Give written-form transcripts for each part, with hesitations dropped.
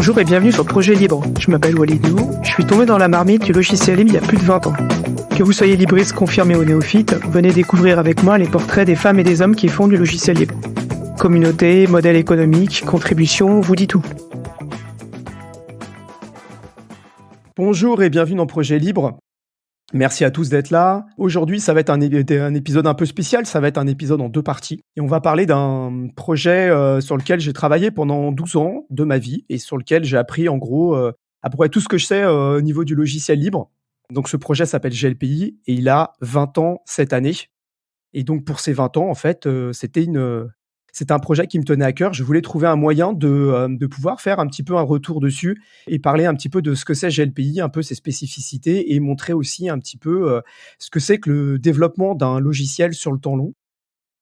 Bonjour et bienvenue sur Projet Libre. Je m'appelle Walidou, je suis tombé dans la marmite du logiciel libre il y a plus de 20 ans. Que vous soyez libriste confirmé ou néophyte, venez découvrir avec moi les portraits des femmes et des hommes qui font du logiciel libre. Communauté, modèle économique, contribution, vous dit tout. Bonjour et bienvenue dans Projet Libre. Merci à tous d'être là. Aujourd'hui, ça va être un épisode un peu spécial, ça va être un épisode en 2 parties. Et on va parler d'un projet sur lequel j'ai travaillé pendant 12 ans de ma vie et sur lequel j'ai appris en gros à peu près tout ce que je sais au niveau du logiciel libre. Donc ce projet s'appelle GLPI et il a 20 ans cette année. Et donc pour ces 20 ans, en fait, c'était un projet qui me tenait à cœur. Je voulais trouver un moyen de pouvoir faire un petit peu un retour dessus et parler un petit peu de ce que c'est GLPI, un peu ses spécificités et montrer aussi un petit peu ce que c'est que le développement d'un logiciel sur le temps long.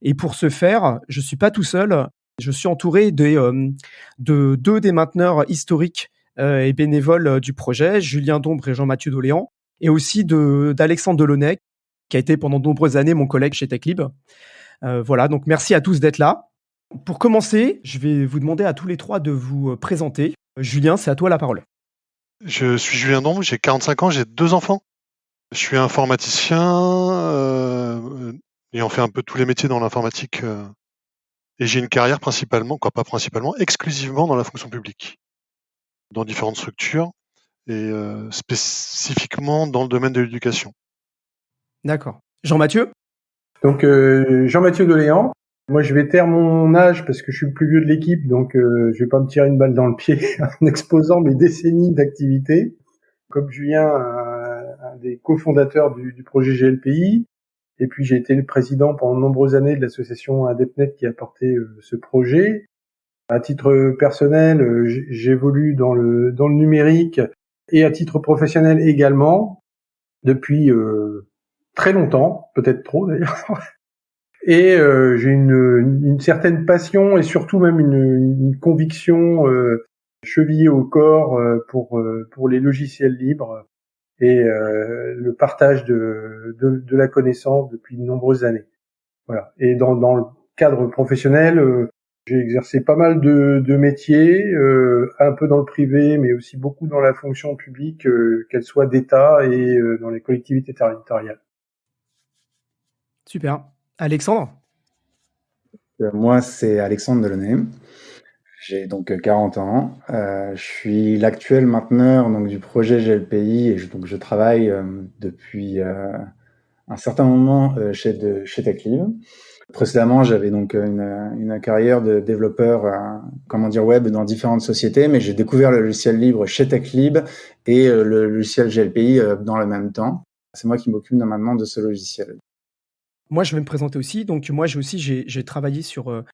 Et pour ce faire, je suis pas tout seul. Je suis entouré de deux des mainteneurs historiques et bénévoles du projet, Julien Dombre et Jean-Mathieu Doléan, et aussi d'Alexandre Delaunay, qui a été pendant de nombreuses années mon collègue chez TechLib. Voilà, donc merci à tous d'être là. Pour commencer, je vais vous demander à tous les trois de vous présenter. Julien, c'est à toi la parole. Je suis Julien Dombre, j'ai 45 ans, j'ai 2 enfants. Je suis informaticien, ayant fait un peu tous les métiers dans l'informatique, et j'ai une carrière exclusivement dans la fonction publique, dans différentes structures et spécifiquement dans le domaine de l'éducation. D'accord. Jean-Mathieu ? Donc Jean-Mathieu Doléan. Moi, je vais taire mon âge parce que je suis le plus vieux de l'équipe, donc je vais pas me tirer une balle dans le pied en exposant mes décennies d'activité. Comme Julien, un des cofondateurs du projet GLPI, et puis j'ai été le président pendant de nombreuses années de l'association AdeptNet qui a porté ce projet. À titre personnel, j'évolue dans le numérique et à titre professionnel également depuis très longtemps, peut-être trop d'ailleurs. Et j'ai une certaine passion et surtout même une conviction chevillée au corps pour les logiciels libres et le partage de la connaissance depuis de nombreuses années. Voilà. Et dans le cadre professionnel, j'ai exercé pas mal de métiers, un peu dans le privé, mais aussi beaucoup dans la fonction publique, qu'elle soit d'État et dans les collectivités territoriales. Super. Alexandre ? Moi, c'est Alexandre Delaunay. J'ai donc 40 ans. Je suis l'actuel mainteneur donc du projet GLPI et je travaille depuis un certain moment chez TechLib. Précédemment, j'avais donc une carrière de développeur web dans différentes sociétés, mais j'ai découvert le logiciel libre chez TechLib et le logiciel GLPI dans le même temps. C'est moi qui m'occupe maintenant de ce logiciel. Moi, je vais me présenter aussi. Donc, moi, j'ai travaillé sur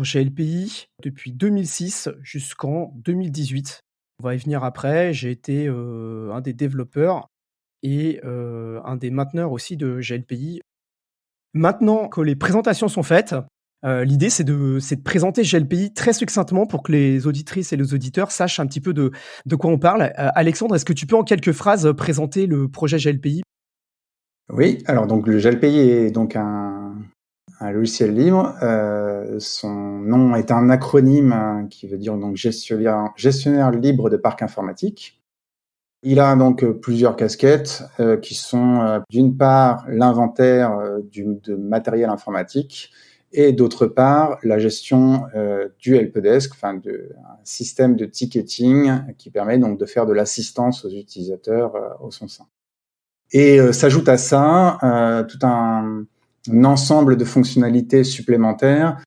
GLPI depuis 2006 jusqu'en 2018. On va y venir après. J'ai été un des développeurs et un des mainteneurs aussi de GLPI. Maintenant que les présentations sont faites, l'idée, c'est de présenter GLPI très succinctement pour que les auditrices et les auditeurs sachent un petit peu de quoi on parle. Alexandre, est-ce que tu peux en quelques phrases présenter le projet GLPI ? Oui, alors donc le GLPI est donc un logiciel libre. Son nom est un acronyme qui veut dire donc gestionnaire libre de parc informatique. Il a donc plusieurs casquettes qui sont d'une part l'inventaire de matériel informatique et d'autre part la gestion du helpdesk, un système de ticketing qui permet donc de faire de l'assistance aux utilisateurs au son sein. Et s'ajoute à ça tout un ensemble de fonctionnalités supplémentaires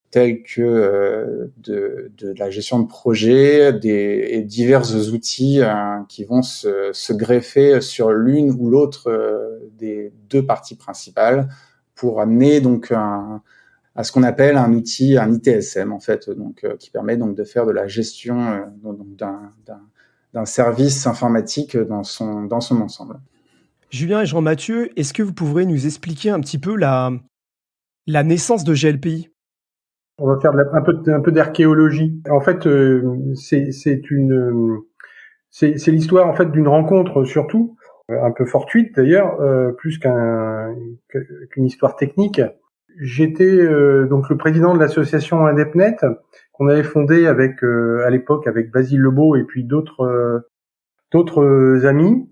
telles que de la gestion de projet et divers outils qui vont se greffer sur l'une ou l'autre des 2 parties principales pour amener donc à ce qu'on appelle un outil, un ITSM en fait, donc qui permet donc de faire de la gestion d'un service informatique dans son ensemble. Julien et Jean-Mathieu, est-ce que vous pourrez nous expliquer un petit peu la naissance de GLPI ? On va faire un peu d'archéologie. En fait, c'est l'histoire en fait d'une rencontre surtout, un peu fortuite d'ailleurs, plus qu'une histoire technique. J'étais donc le président de l'association AdeptNet qu'on avait fondée avec à l'époque avec Basile Lebeau et puis d'autres amis.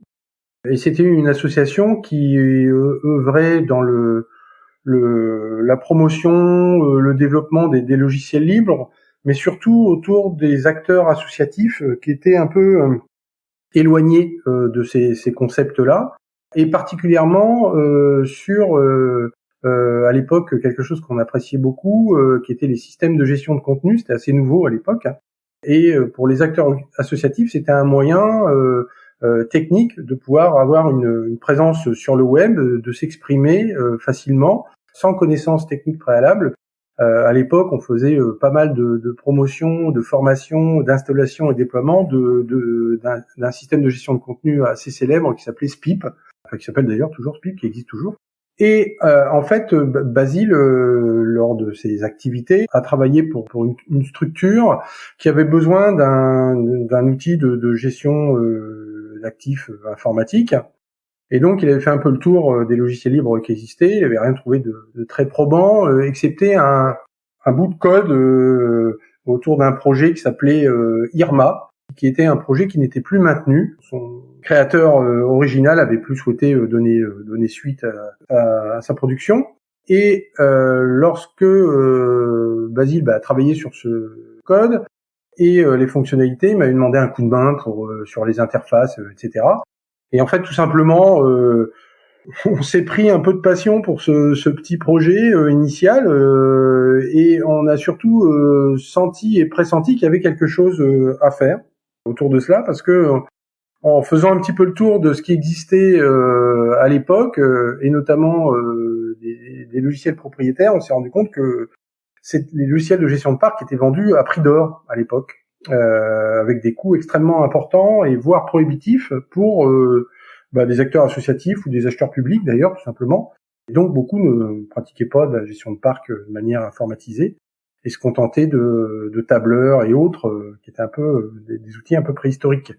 Et c'était une association qui œuvrait dans la promotion, le développement des logiciels libres, mais surtout autour des acteurs associatifs qui étaient un peu éloignés de ces concepts-là, et particulièrement sur à l'époque quelque chose qu'on appréciait beaucoup, qui étaient les systèmes de gestion de contenu. C'était assez nouveau à l'époque, hein. Et pour les acteurs associatifs, c'était un moyen technique de pouvoir avoir une présence sur le web, de s'exprimer facilement, sans connaissance technique préalable. À l'époque, on faisait pas mal de promotion, de formation, d'installation et déploiement d'un système de gestion de contenu assez célèbre qui s'appelait SPIP, enfin qui s'appelle d'ailleurs toujours SPIP, qui existe toujours. Et en fait, Basile, lors de ses activités, a travaillé pour une structure qui avait besoin d'un outil de gestion d'actifs informatiques. Et donc, il avait fait un peu le tour des logiciels libres qui existaient. Il n'avait rien trouvé de très probant, excepté un bout de code autour d'un projet qui s'appelait Irma, qui était un projet qui n'était plus maintenu. Son créateur original avait plus souhaité donner suite à sa production. Et lorsque Basile a travaillé sur ce code et les fonctionnalités, il m'avait demandé un coup de main sur les interfaces, etc. Et en fait, tout simplement, on s'est pris un peu de passion pour ce petit projet initial, et on a surtout senti et pressenti qu'il y avait quelque chose à faire autour de cela, parce que en faisant un petit peu le tour de ce qui existait à l'époque, et notamment des logiciels propriétaires, on s'est rendu compte que les logiciels de gestion de parc étaient vendus à prix d'or à l'époque, avec des coûts extrêmement importants et voire prohibitifs pour des acteurs associatifs ou des acheteurs publics d'ailleurs, tout simplement. Et donc beaucoup ne pratiquaient pas de la gestion de parc de manière informatisée et se contentaient de tableurs et autres qui étaient un peu des outils un peu préhistoriques.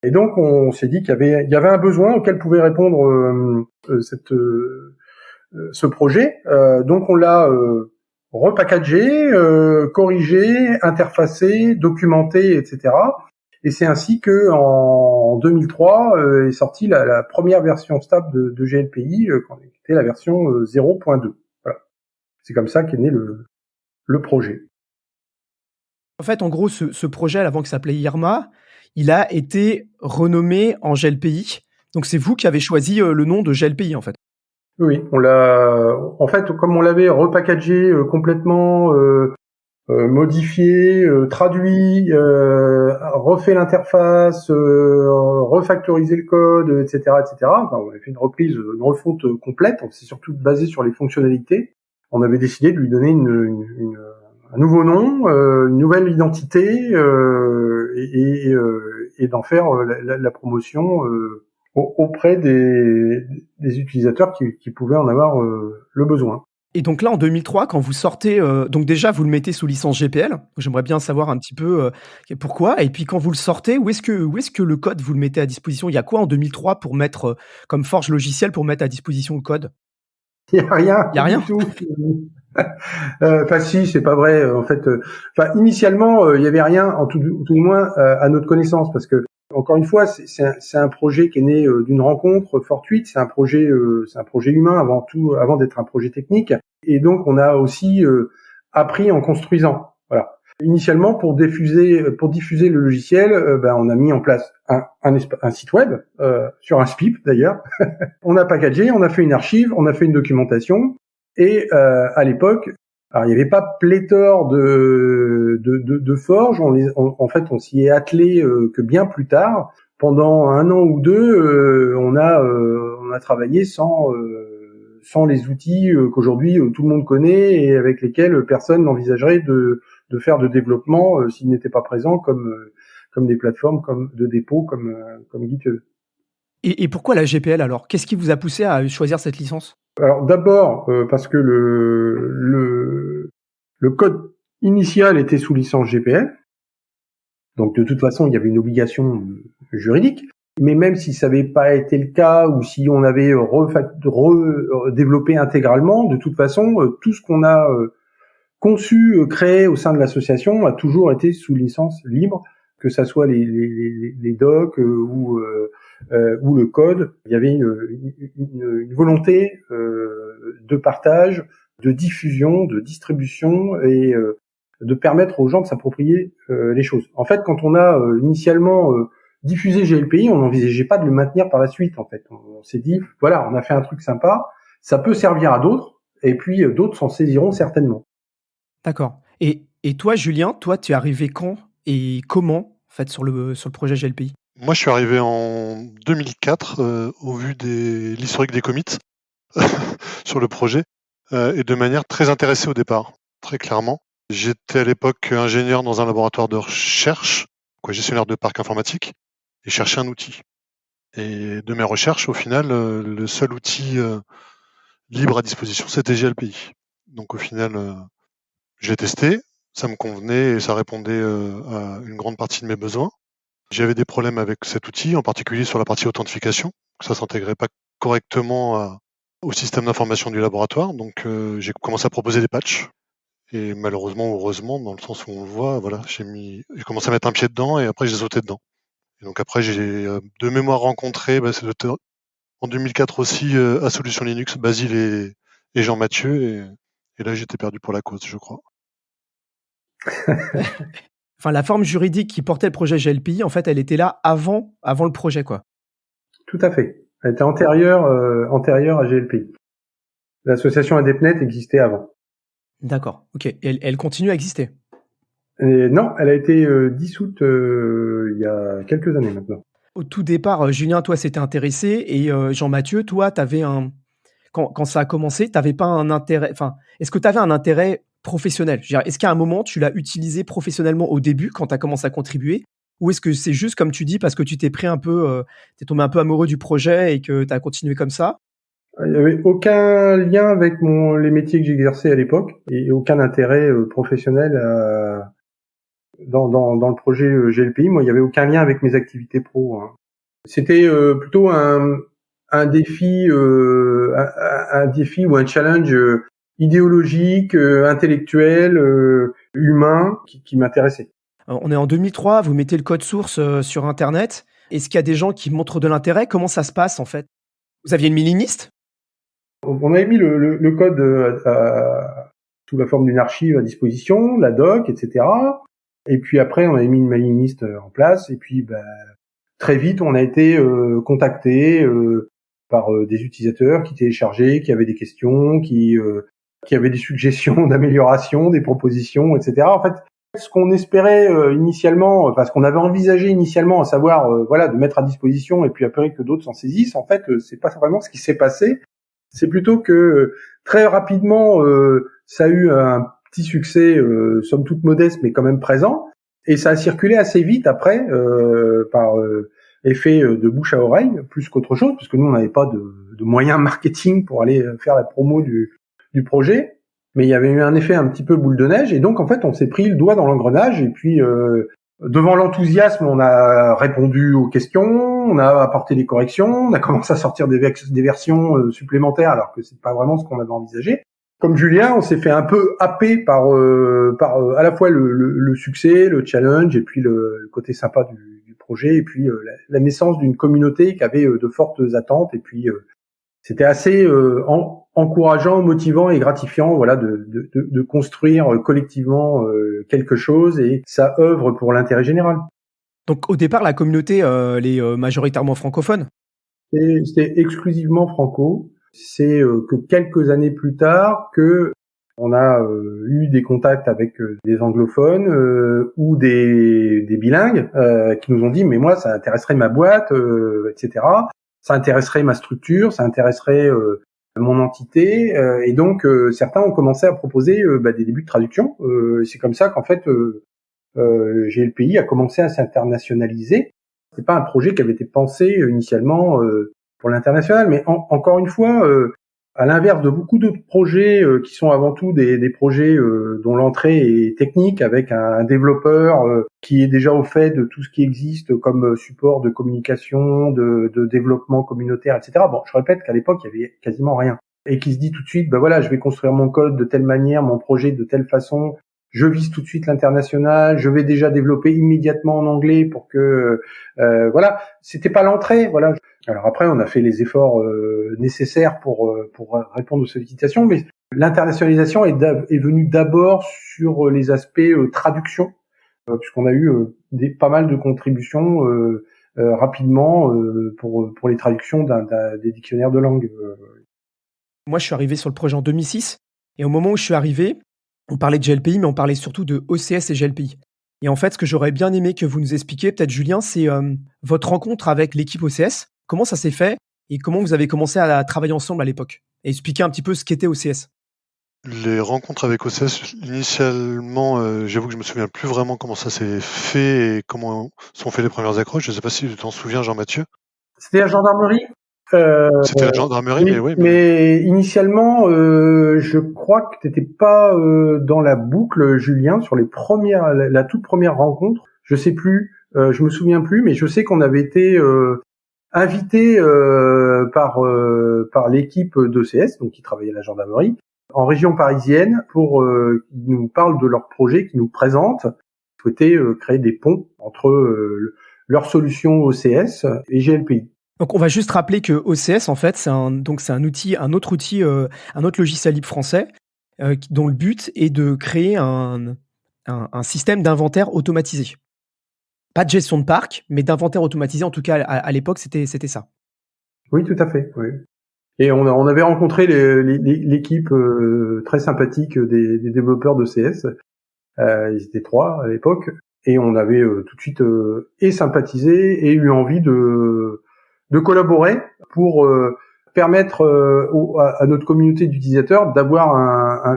Et donc on s'est dit qu'il y avait un besoin auquel pouvait répondre ce projet. Donc on l'a repackagé, corrigé, interfacé, documenté, etc. Et c'est ainsi que en 2003 est sortie la première version stable de GLPI, qui était la version 0.2. Voilà. C'est comme ça qu'est né le projet. En fait, en gros, ce projet, avant que ça s'appelait Irma, il a été renommé en GLPI. Donc c'est vous qui avez choisi le nom de GLPI, en fait. Oui, en fait, comme on l'avait repackagé complètement, modifié, traduit, refait l'interface, refactorisé le code, etc., etc. Enfin, on avait fait une refonte complète. On s'est surtout basé sur les fonctionnalités. On avait décidé de lui donner un nouveau nom, une nouvelle identité, et d'en faire la promotion auprès des utilisateurs qui pouvaient en avoir le besoin. Et donc là, en 2003, quand vous sortez, donc déjà, vous le mettez sous licence GPL. J'aimerais bien savoir un petit peu pourquoi. Et puis, quand vous le sortez, où est-ce que le code, vous le mettez à disposition? Il y a quoi en 2003 pour mettre, comme forge logicielle, pour mettre à disposition le code? Il y a rien. Il y a rien du tout. Enfin, si, c'est pas vrai. En fait, initialement, il y avait rien, en tout du moins à notre connaissance, parce que encore une fois, c'est un projet qui est né d'une rencontre fortuite. C'est un projet humain avant tout, avant d'être un projet technique. Et donc, on a aussi appris en construisant. Voilà. Initialement, pour diffuser le logiciel, on a mis en place un site web sur un SPIP d'ailleurs. On a packagé, on a fait une archive, on a fait une documentation. Et à l'époque, alors il n'y avait pas pléthore de forges. En fait, on s'y est attelé que bien plus tard. Pendant 1 an ou 2, on a travaillé sans les outils qu'aujourd'hui tout le monde connaît et avec lesquels personne n'envisagerait de faire de développement s'ils n'étaient pas présents, comme des plateformes de dépôt comme GitHub. Et pourquoi la GPL alors? Qu'est-ce qui vous a poussé à choisir cette licence? Alors d'abord parce que le code initial était sous licence GPL, donc de toute façon il y avait une obligation juridique. Mais même si ça n'avait pas été le cas ou si on avait redéveloppé intégralement, de toute façon tout ce qu'on a conçu, créé au sein de l'association a toujours été sous licence libre, que ça soit les docs ou le code. Il y avait une volonté de partage, de diffusion, de distribution et de permettre aux gens de s'approprier les choses. En fait, quand on a initialement diffusé GLPI, on n'envisageait pas de le maintenir par la suite. En fait, on s'est dit, voilà, on a fait un truc sympa, ça peut servir à d'autres, et puis d'autres s'en saisiront certainement. D'accord. Et toi, Julien, toi, tu es arrivé quand et comment, en fait, sur le projet GLPI? Moi, je suis arrivé en 2004 au vu de l'historique des commits sur le projet et de manière très intéressée au départ, très clairement. J'étais à l'époque ingénieur dans un laboratoire de recherche, gestionnaire de parc informatique, et cherchais un outil. Et de mes recherches, au final, le seul outil libre à disposition, c'était GLPI. Donc au final, j'ai testé, ça me convenait et ça répondait à une grande partie de mes besoins. J'avais des problèmes avec cet outil, en particulier sur la partie authentification. Ça s'intégrait pas correctement au système d'information du laboratoire. Donc j'ai commencé à proposer des patchs. Et malheureusement ou heureusement, dans le sens où on le voit, voilà, j'ai commencé à mettre un pied dedans et après j'ai sauté dedans. Et donc après j'ai de mémoire rencontré, c'est en 2004 aussi à Solutions Linux, Basile et Jean-Mathieu. Et là j'étais perdu pour la cause, je crois. Enfin, la forme juridique qui portait le projet GLPI, en fait, elle était là avant le projet, quoi. Tout à fait. Elle était antérieure à GLPI. L'association AdeptNet existait avant. D'accord, ok. Et elle continue à exister? Et non, elle a été dissoute il y a quelques années maintenant. Au tout départ, Julien, toi, s'était intéressé et Jean-Mathieu, toi, t'avais quand ça a commencé, t'avais pas un intérêt. Enfin, est-ce que tu avais un intérêt professionnel? Je veux dire, est-ce qu'à un moment, tu l'as utilisé professionnellement au début quand tu as commencé à contribuer? Ou est-ce que c'est juste, comme tu dis, parce que tu t'es pris un peu, t'es tombé un peu amoureux du projet et que tu as continué comme ça? Il n'y avait aucun lien avec les métiers que j'exerçais à l'époque et aucun intérêt professionnel dans le projet GLPI. Moi, il n'y avait aucun lien avec mes activités pro. Hein. C'était plutôt un défi ou un challenge idéologique, intellectuel, humain qui m'intéressait. On est en 2003, vous mettez le code source sur Internet. Est-ce qu'il y a des gens qui montrent de l'intérêt? Comment ça se passe, en fait? Vous aviez une mailing list? On avait mis le code sous la forme d'une archive à disposition, la doc, etc. Et puis après, on avait mis une mailing list en place. Et puis, très vite, on a été contacté par des utilisateurs qui téléchargeaient, qui avaient des questions, qui avaient des suggestions d'amélioration, des propositions, etc. En fait, ce qu'on espérait initialement, ce qu'on avait envisagé initialement, à savoir de mettre à disposition et puis après que d'autres s'en saisissent, en fait, c'est pas vraiment ce qui s'est passé. C'est plutôt que très rapidement, ça a eu un petit succès, somme toute modeste, mais quand même présent, et ça a circulé assez vite après par effet de bouche à oreille, plus qu'autre chose, parce que nous on n'avait pas de moyens marketing pour aller faire la promo du projet, mais il y avait eu un effet un petit peu boule de neige, et donc en fait on s'est pris le doigt dans l'engrenage, et puis devant l'enthousiasme, on a répondu aux questions, on a apporté des corrections, on a commencé à sortir des versions supplémentaires alors que c'est pas vraiment ce qu'on avait envisagé. Comme Julien, on s'est fait un peu happer par à la fois le succès, le challenge et puis le côté sympa du projet et puis la naissance d'une communauté qui avait de fortes attentes et puis c'était assez encourageant, motivant et gratifiant, de construire collectivement quelque chose et ça œuvre pour l'intérêt général. Donc au départ, la communauté, elle est majoritairement francophone? C'était exclusivement franco. C'est que quelques années plus tard que on a eu des contacts avec des anglophones ou des bilingues qui nous ont dit mais moi ça intéresserait ma boîte, etc. Ça intéresserait ma structure, ça intéresserait mon entité, et donc certains ont commencé à proposer des débuts de traduction. C'est comme ça qu'en fait GLPI a commencé à s'internationaliser. C'est pas un projet qui avait été pensé initialement pour l'international, mais encore une fois, à l'inverse de beaucoup d'autres projets qui sont avant tout des projets dont l'entrée est technique, avec un développeur qui est déjà au fait de tout ce qui existe comme support de communication, de développement communautaire, etc. Bon, je répète qu'à l'époque, il y avait quasiment rien. et qui se dit tout de suite, voilà, je vais construire mon code de telle manière, mon projet de telle façon, je vise tout de suite l'international, je vais déjà développer immédiatement en anglais pour que, voilà, c'était pas l'entrée, voilà. Alors après, on a fait les efforts nécessaires pour répondre aux sollicitations, mais l'internationalisation est venue d'abord sur les aspects traduction, puisqu'on a eu pas mal de contributions rapidement pour les traductions des dictionnaires de langue. Moi, je suis arrivé sur le projet en 2006, et au moment où je suis arrivé, on parlait de GLPI, mais on parlait surtout de OCS et GLPI. Et en fait, ce que j'aurais bien aimé que vous nous expliquiez, peut-être Julien, c'est votre rencontre avec l'équipe OCS. Comment ça s'est fait et comment vous avez commencé à travailler ensemble à l'époque? Et expliquer un petit peu ce qu'était OCS. Les rencontres avec OCS, initialement, j'avoue que je me souviens plus vraiment comment ça s'est fait et comment sont fait les premières accroches. Je sais pas si tu t'en souviens, Jean-Mathieu. C'était la gendarmerie. C'était la gendarmerie, mais oui. Mais initialement, je crois que t'étais pas dans la boucle, Julien, sur la toute première rencontre. Je sais plus, je me souviens plus, mais je sais qu'on avait été invité par l'équipe d'OCS, donc qui travaillait à la gendarmerie, en région parisienne, pour qu'ils nous parlent de leur projet, qu'ils nous présentent, souhaitaient créer des ponts entre leur solution OCS et GLPI. Donc, on va juste rappeler que OCS, en fait, c'est un autre logiciel libre français, dont le but est de créer un système d'inventaire automatisé. Pas de gestion de parc, mais d'inventaire automatisé. En tout cas, à l'époque, c'était ça. Oui, tout à fait. Oui. Et on avait rencontré l'équipe très sympathique des développeurs d'OCS. Ils étaient 3 à l'époque, et on avait tout de suite sympathisé et eu envie de collaborer pour permettre à notre communauté d'utilisateurs d'avoir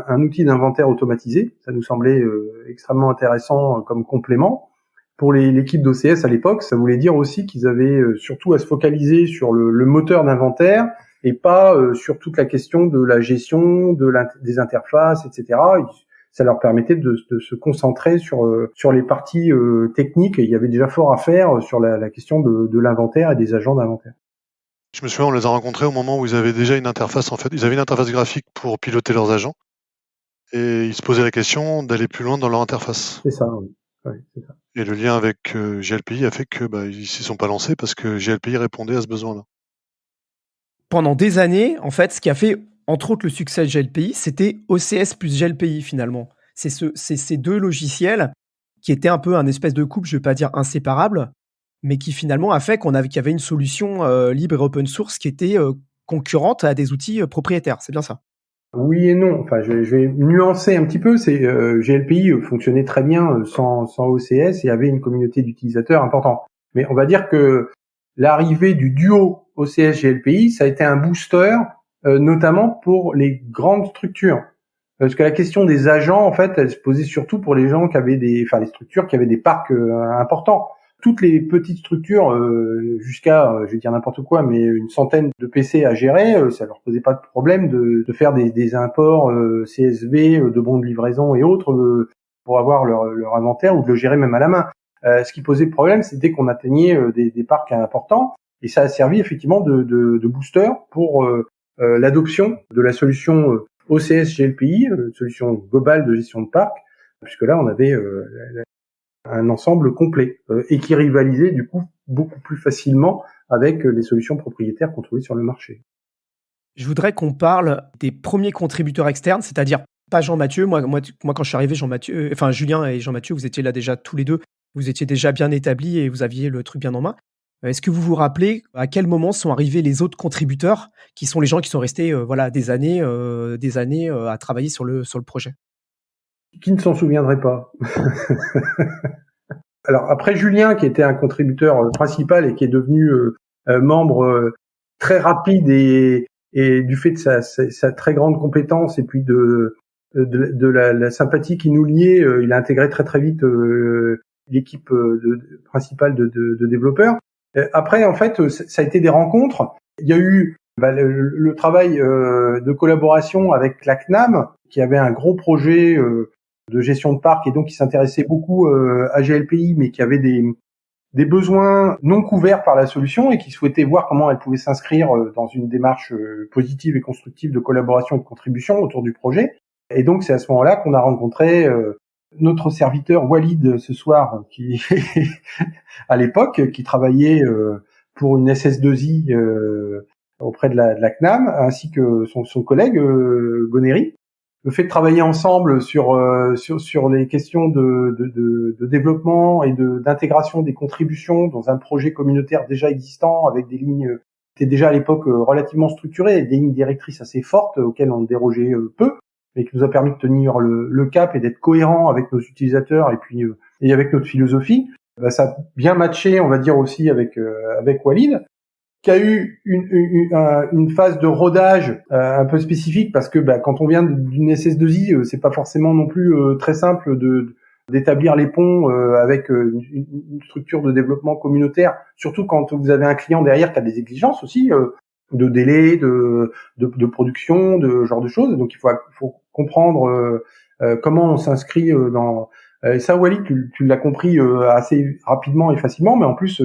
un outil d'inventaire automatisé. Ça nous semblait extrêmement intéressant comme complément. Pour l'équipe d'OCS à l'époque, ça voulait dire aussi qu'ils avaient surtout à se focaliser sur le moteur d'inventaire et pas sur toute la question de la gestion des interfaces, etc. Ça leur permettait de se concentrer sur les parties techniques, et il y avait déjà fort à faire sur la question de l'inventaire et des agents d'inventaire. Je me souviens, on les a rencontrés au moment où ils avaient déjà une interface, en fait. Ils avaient une interface graphique pour piloter leurs agents, et ils se posaient la question d'aller plus loin dans leur interface. C'est ça, oui. Oui, c'est ça. Et le lien avec GLPI a fait que ils s'y sont pas lancés parce que GLPI répondait à ce besoin-là. Pendant des années, en fait, ce qui a fait, entre autres, le succès de GLPI, c'était OCS plus GLPI, finalement. C'est ces deux logiciels qui étaient un peu un espèce de couple, je ne vais pas dire inséparable, mais qui finalement a fait qu'il y avait une solution libre et open source qui était concurrente à des outils propriétaires. C'est bien ça? Oui et non. Enfin, je vais nuancer un petit peu. GLPI fonctionnait très bien sans OCS et avait une communauté d'utilisateurs importante. Mais on va dire que l'arrivée du duo OCS-GLPI, ça a été un booster, notamment pour les grandes structures. Parce que la question des agents, en fait, elle se posait surtout pour les gens qui avaient les structures qui avaient des parcs importants. Toutes les petites structures, jusqu'à, je vais dire n'importe quoi, mais une centaine de PC à gérer, ça leur posait pas de problème de faire des imports CSV, de bons de livraison et autres pour avoir leur inventaire, ou de le gérer même à la main. Ce qui posait problème, c'était qu'on atteignait des parcs importants, et ça a servi effectivement de booster pour l'adoption de la solution OCS GLPI, solution globale de gestion de parc, puisque là on avait un ensemble complet et qui rivalisait du coup beaucoup plus facilement avec les solutions propriétaires qu'on trouvait sur le marché. Je voudrais qu'on parle des premiers contributeurs externes, c'est-à-dire pas Jean-Mathieu. Moi, quand je suis arrivé, Julien et Jean-Mathieu, vous étiez là déjà tous les deux. Vous étiez déjà bien établis et vous aviez le truc bien en main. Est-ce que vous vous rappelez à quel moment sont arrivés les autres contributeurs, qui sont les gens qui sont restés des années à travailler sur le projet? Qui ne s'en souvendrait pas? Alors après Julien, qui était un contributeur principal et qui est devenu membre très rapide et du fait de sa très grande compétence et puis de la sympathie qui nous liait, il a intégré très vite l'équipe principale de développeurs. Après, en fait, ça a été des rencontres. Il y a eu le travail de collaboration avec la CNAM, qui avait un gros projet de gestion de parc et donc qui s'intéressait beaucoup à GLPI, mais qui avait des besoins non couverts par la solution et qui souhaitaient voir comment elle pouvait s'inscrire dans une démarche positive et constructive de collaboration et de contribution autour du projet. Et donc c'est à ce moment-là qu'on a rencontré notre serviteur Walid ce soir, qui à l'époque qui travaillait pour une SS2I auprès de la CNAM, ainsi que son collègue Gonéry. Le fait de travailler ensemble sur les questions de développement et d'intégration des contributions dans un projet communautaire déjà existant, avec des lignes qui étaient déjà à l'époque relativement structurées, et des lignes directrices assez fortes auxquelles on dérogeait peu, mais qui nous a permis de tenir le cap et d'être cohérent avec nos utilisateurs et puis et avec notre philosophie. Ça a bien matché, on va dire, aussi avec Walid, qui a eu une phase de rodage un peu spécifique, parce que quand on vient d'une SS2I, c'est pas forcément non plus très simple d'établir les ponts avec une structure de développement communautaire, surtout quand vous avez un client derrière qui a des exigences aussi de délai, de production, de genre de choses. Donc il faut comprendre comment on s'inscrit dans ça. Walid, tu l'as compris assez rapidement et facilement, mais en plus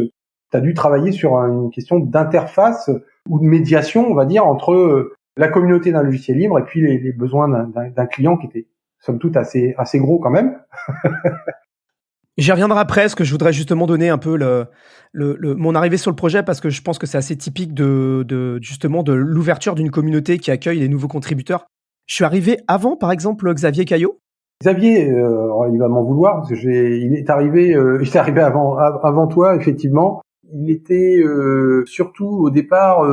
tu as dû travailler sur une question d'interface ou de médiation, on va dire, entre la communauté d'un logiciel libre et puis les besoins d'un client qui était, somme toute, assez gros quand même. J'y reviendrai après, parce que je voudrais justement donner un peu mon arrivée sur le projet, parce que je pense que c'est assez typique justement de l'ouverture d'une communauté qui accueille les nouveaux contributeurs. Je suis arrivé avant, par exemple, Xavier Caillot. Xavier, il va m'en vouloir, parce que il est arrivé avant toi, effectivement. Il était surtout au départ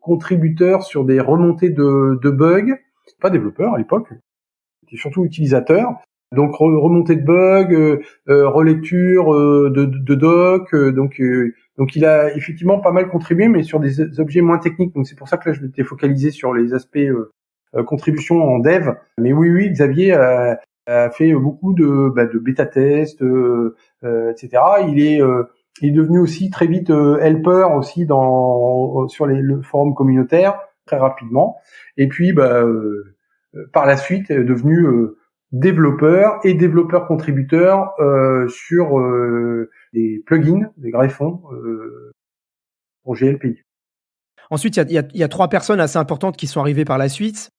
contributeur sur des remontées de bugs, pas développeur à l'époque, il était surtout utilisateur. Donc remontée de bugs, relecture de doc, donc il a effectivement pas mal contribué, mais sur des objets moins techniques. Donc c'est pour ça que là je m'étais focalisé sur les aspects contribution en dev. Mais oui, Xavier a fait beaucoup de bêta-tests, etc. Il est devenu aussi très vite helper aussi sur le forum communautaire, très rapidement. Et puis par la suite est devenu développeur et développeur contributeur sur des plugins, des greffons pour GLPI. Ensuite, il y a 3 personnes assez importantes qui sont arrivées par la suite.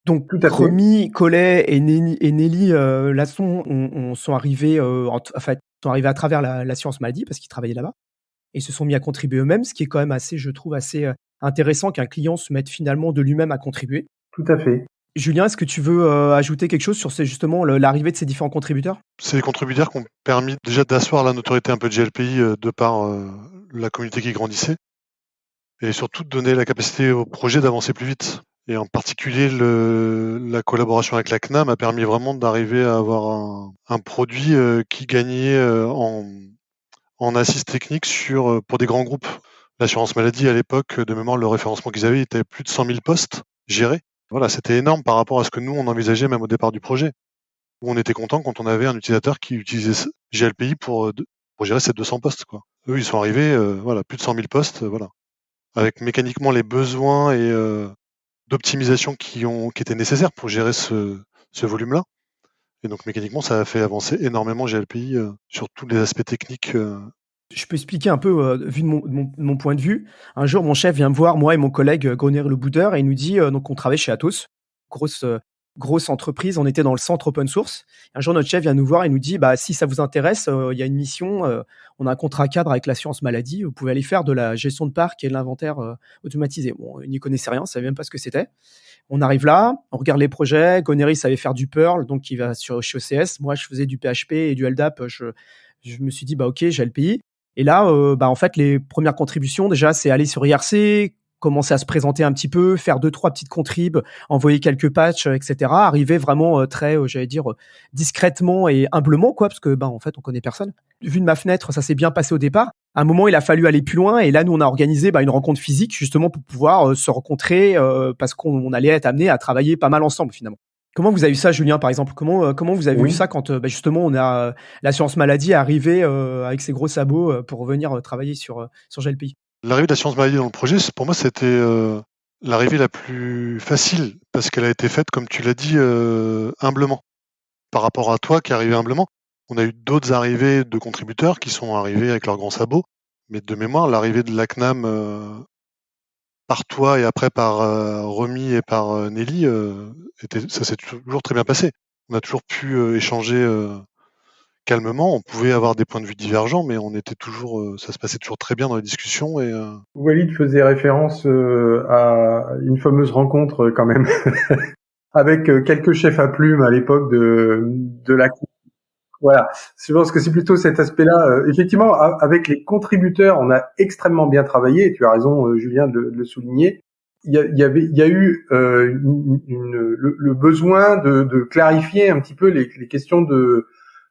Donc, Remy, Collet et Nelly Lasson sont arrivés à travers l'assurance maladie, parce qu'ils travaillaient là-bas, et se sont mis à contribuer eux-mêmes, ce qui est quand même je trouve assez intéressant qu'un client se mette finalement de lui-même à contribuer. Tout à fait. Julien, est-ce que tu veux ajouter quelque chose sur justement l'arrivée de ces différents contributeurs ? C'est les contributeurs qui ont permis déjà d'asseoir la notoriété un peu de GLPI de par la communauté qui grandissait, et surtout de donner la capacité au projet d'avancer plus vite. Et en particulier, la collaboration avec la CNAM a permis vraiment d'arriver à avoir un produit qui gagnait en assise technique pour des grands groupes. L'assurance maladie, à l'époque, de mémoire, le référencement qu'ils avaient était plus de 100 000 postes gérés. Voilà, c'était énorme par rapport à ce que nous, on envisageait même au départ du projet, où on était content quand on avait un utilisateur qui utilisait GLPI pour gérer ces 200 postes, quoi. Eux, ils sont arrivés, plus de 100 000 postes, avec mécaniquement les besoins et d'optimisation qui étaient nécessaires pour gérer ce volume-là. Et donc mécaniquement, ça a fait avancer énormément GLPI sur tous les aspects techniques. Je peux expliquer un peu, vu de mon point de vue. Un jour, mon chef vient me voir, moi et mon collègue Gonéry Le Boudeur, et il nous dit, donc on travaille chez Atos, grosse entreprise, on était dans le centre open source. Un jour, notre chef vient nous voir et nous dit, si ça vous intéresse, il y a une mission, on a un contrat cadre avec l'assurance maladie, vous pouvez aller faire de la gestion de parc et de l'inventaire automatisé. Bon, il n'y connaissait rien, on ne savait même pas ce que c'était. On arrive là, on regarde les projets, Gonéry savait faire du Perl, donc il va chez OCS. Moi, je faisais du PHP et du LDAP, je me suis dit, ok, j'ai le pays. Et là, en fait, les premières contributions, déjà, c'est aller sur IRC, commencer à se présenter un petit peu, faire 2-3 petites contribs, envoyer quelques patchs, etc. Arriver vraiment très, discrètement et humblement, quoi, parce que, en fait, on connaît personne. Vu de ma fenêtre, ça s'est bien passé au départ. À un moment, il a fallu aller plus loin, et là, nous, on a organisé une rencontre physique, justement, pour pouvoir se rencontrer, parce qu'on allait être amené à travailler pas mal ensemble, finalement. Comment vous avez vu ça, Julien, par exemple ? Comment vous avez vu ça quand justement on a l'assurance maladie arrivé avec ses gros sabots pour venir travailler sur GLPI ? L'arrivée de l'assurance maladie dans le projet, pour moi, c'était l'arrivée la plus facile, parce qu'elle a été faite, comme tu l'as dit, humblement. Par rapport à toi qui arrivais humblement, On a eu d'autres arrivées de contributeurs qui sont arrivés avec leurs grands sabots, mais de mémoire, l'arrivée de la CNAM par toi et après par Romy et par Nelly, ça s'est toujours très bien passé. On a toujours pu échanger calmement. On pouvait avoir des points de vue divergents, mais on était toujours, ça se passait toujours très bien dans les discussions. Et Walid faisait référence à une fameuse rencontre quand même avec quelques chefs à plumes à l'époque de la. Voilà, je pense que c'est plutôt cet aspect-là. Effectivement, avec les contributeurs, on a extrêmement bien travaillé. Et tu as raison, Julien, de le souligner. Il y a eu le besoin de clarifier un petit peu les questions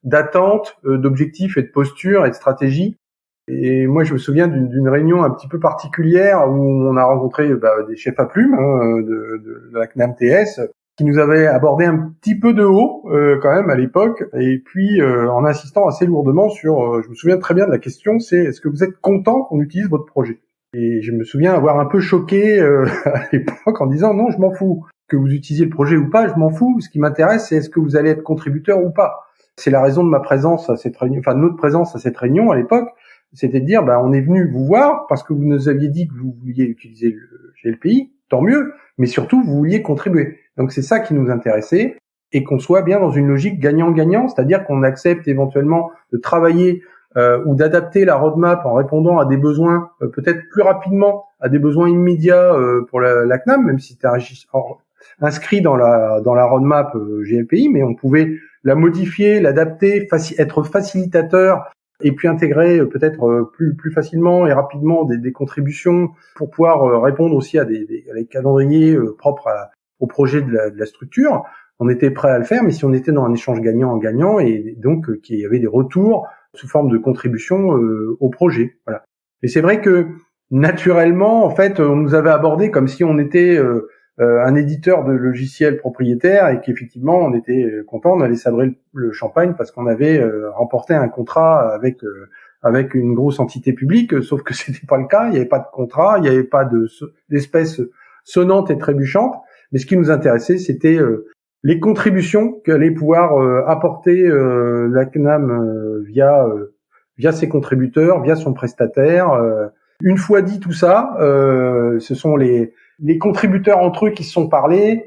d'attente, d'objectifs et de posture et de stratégie. Et moi, je me souviens d'une réunion un petit peu particulière où on a rencontré des chefs à plumes de la CNAM TS qui nous avaient abordé un petit peu de haut quand même à l'époque, et puis en insistant assez lourdement sur, je me souviens très bien de la question, c'est est-ce que vous êtes content qu'on utilise votre projet? Et je me souviens avoir un peu choqué à l'époque en disant non, je m'en fous. Que vous utilisiez le projet ou pas, je m'en fous. Ce qui m'intéresse, c'est est-ce que vous allez être contributeur ou pas. C'est la raison de ma présence à cette réunion, enfin de notre présence à cette réunion à l'époque, c'était de dire on est venu vous voir parce que vous nous aviez dit que vous vouliez utiliser le GLPI, tant mieux, mais surtout vous vouliez contribuer. Donc c'est ça qui nous intéressait, et qu'on soit bien dans une logique gagnant-gagnant, c'est-à-dire qu'on accepte éventuellement de travailler ou d'adapter la roadmap en répondant à des besoins peut-être plus rapidement, à des besoins immédiats pour la CNAM, même si c'était inscrit dans la roadmap GLPI, mais on pouvait la modifier, l'adapter, être facilitateur et puis intégrer peut-être plus facilement et rapidement des contributions pour pouvoir répondre aussi à des calendriers propres au projet de la structure. On était prêt à le faire, mais si on était dans un échange gagnant-gagnant et donc qu'il y avait des retours sous forme de contribution au projet. Voilà. Et c'est vrai que naturellement, en fait, on nous avait abordé comme si on était un éditeur de logiciels propriétaire et qu'effectivement on était content, on allait sabrer le champagne parce qu'on avait remporté un contrat avec une grosse entité publique, sauf que c'était pas le cas, il n'y avait pas de contrat, il n'y avait pas d'espèce sonnante et trébuchante, mais ce qui nous intéressait c'était les contributions qu'allait pouvoir apporter la CNAM via ses contributeurs, via son prestataire. Une fois dit tout ça, ce sont les contributeurs entre eux qui se sont parlé,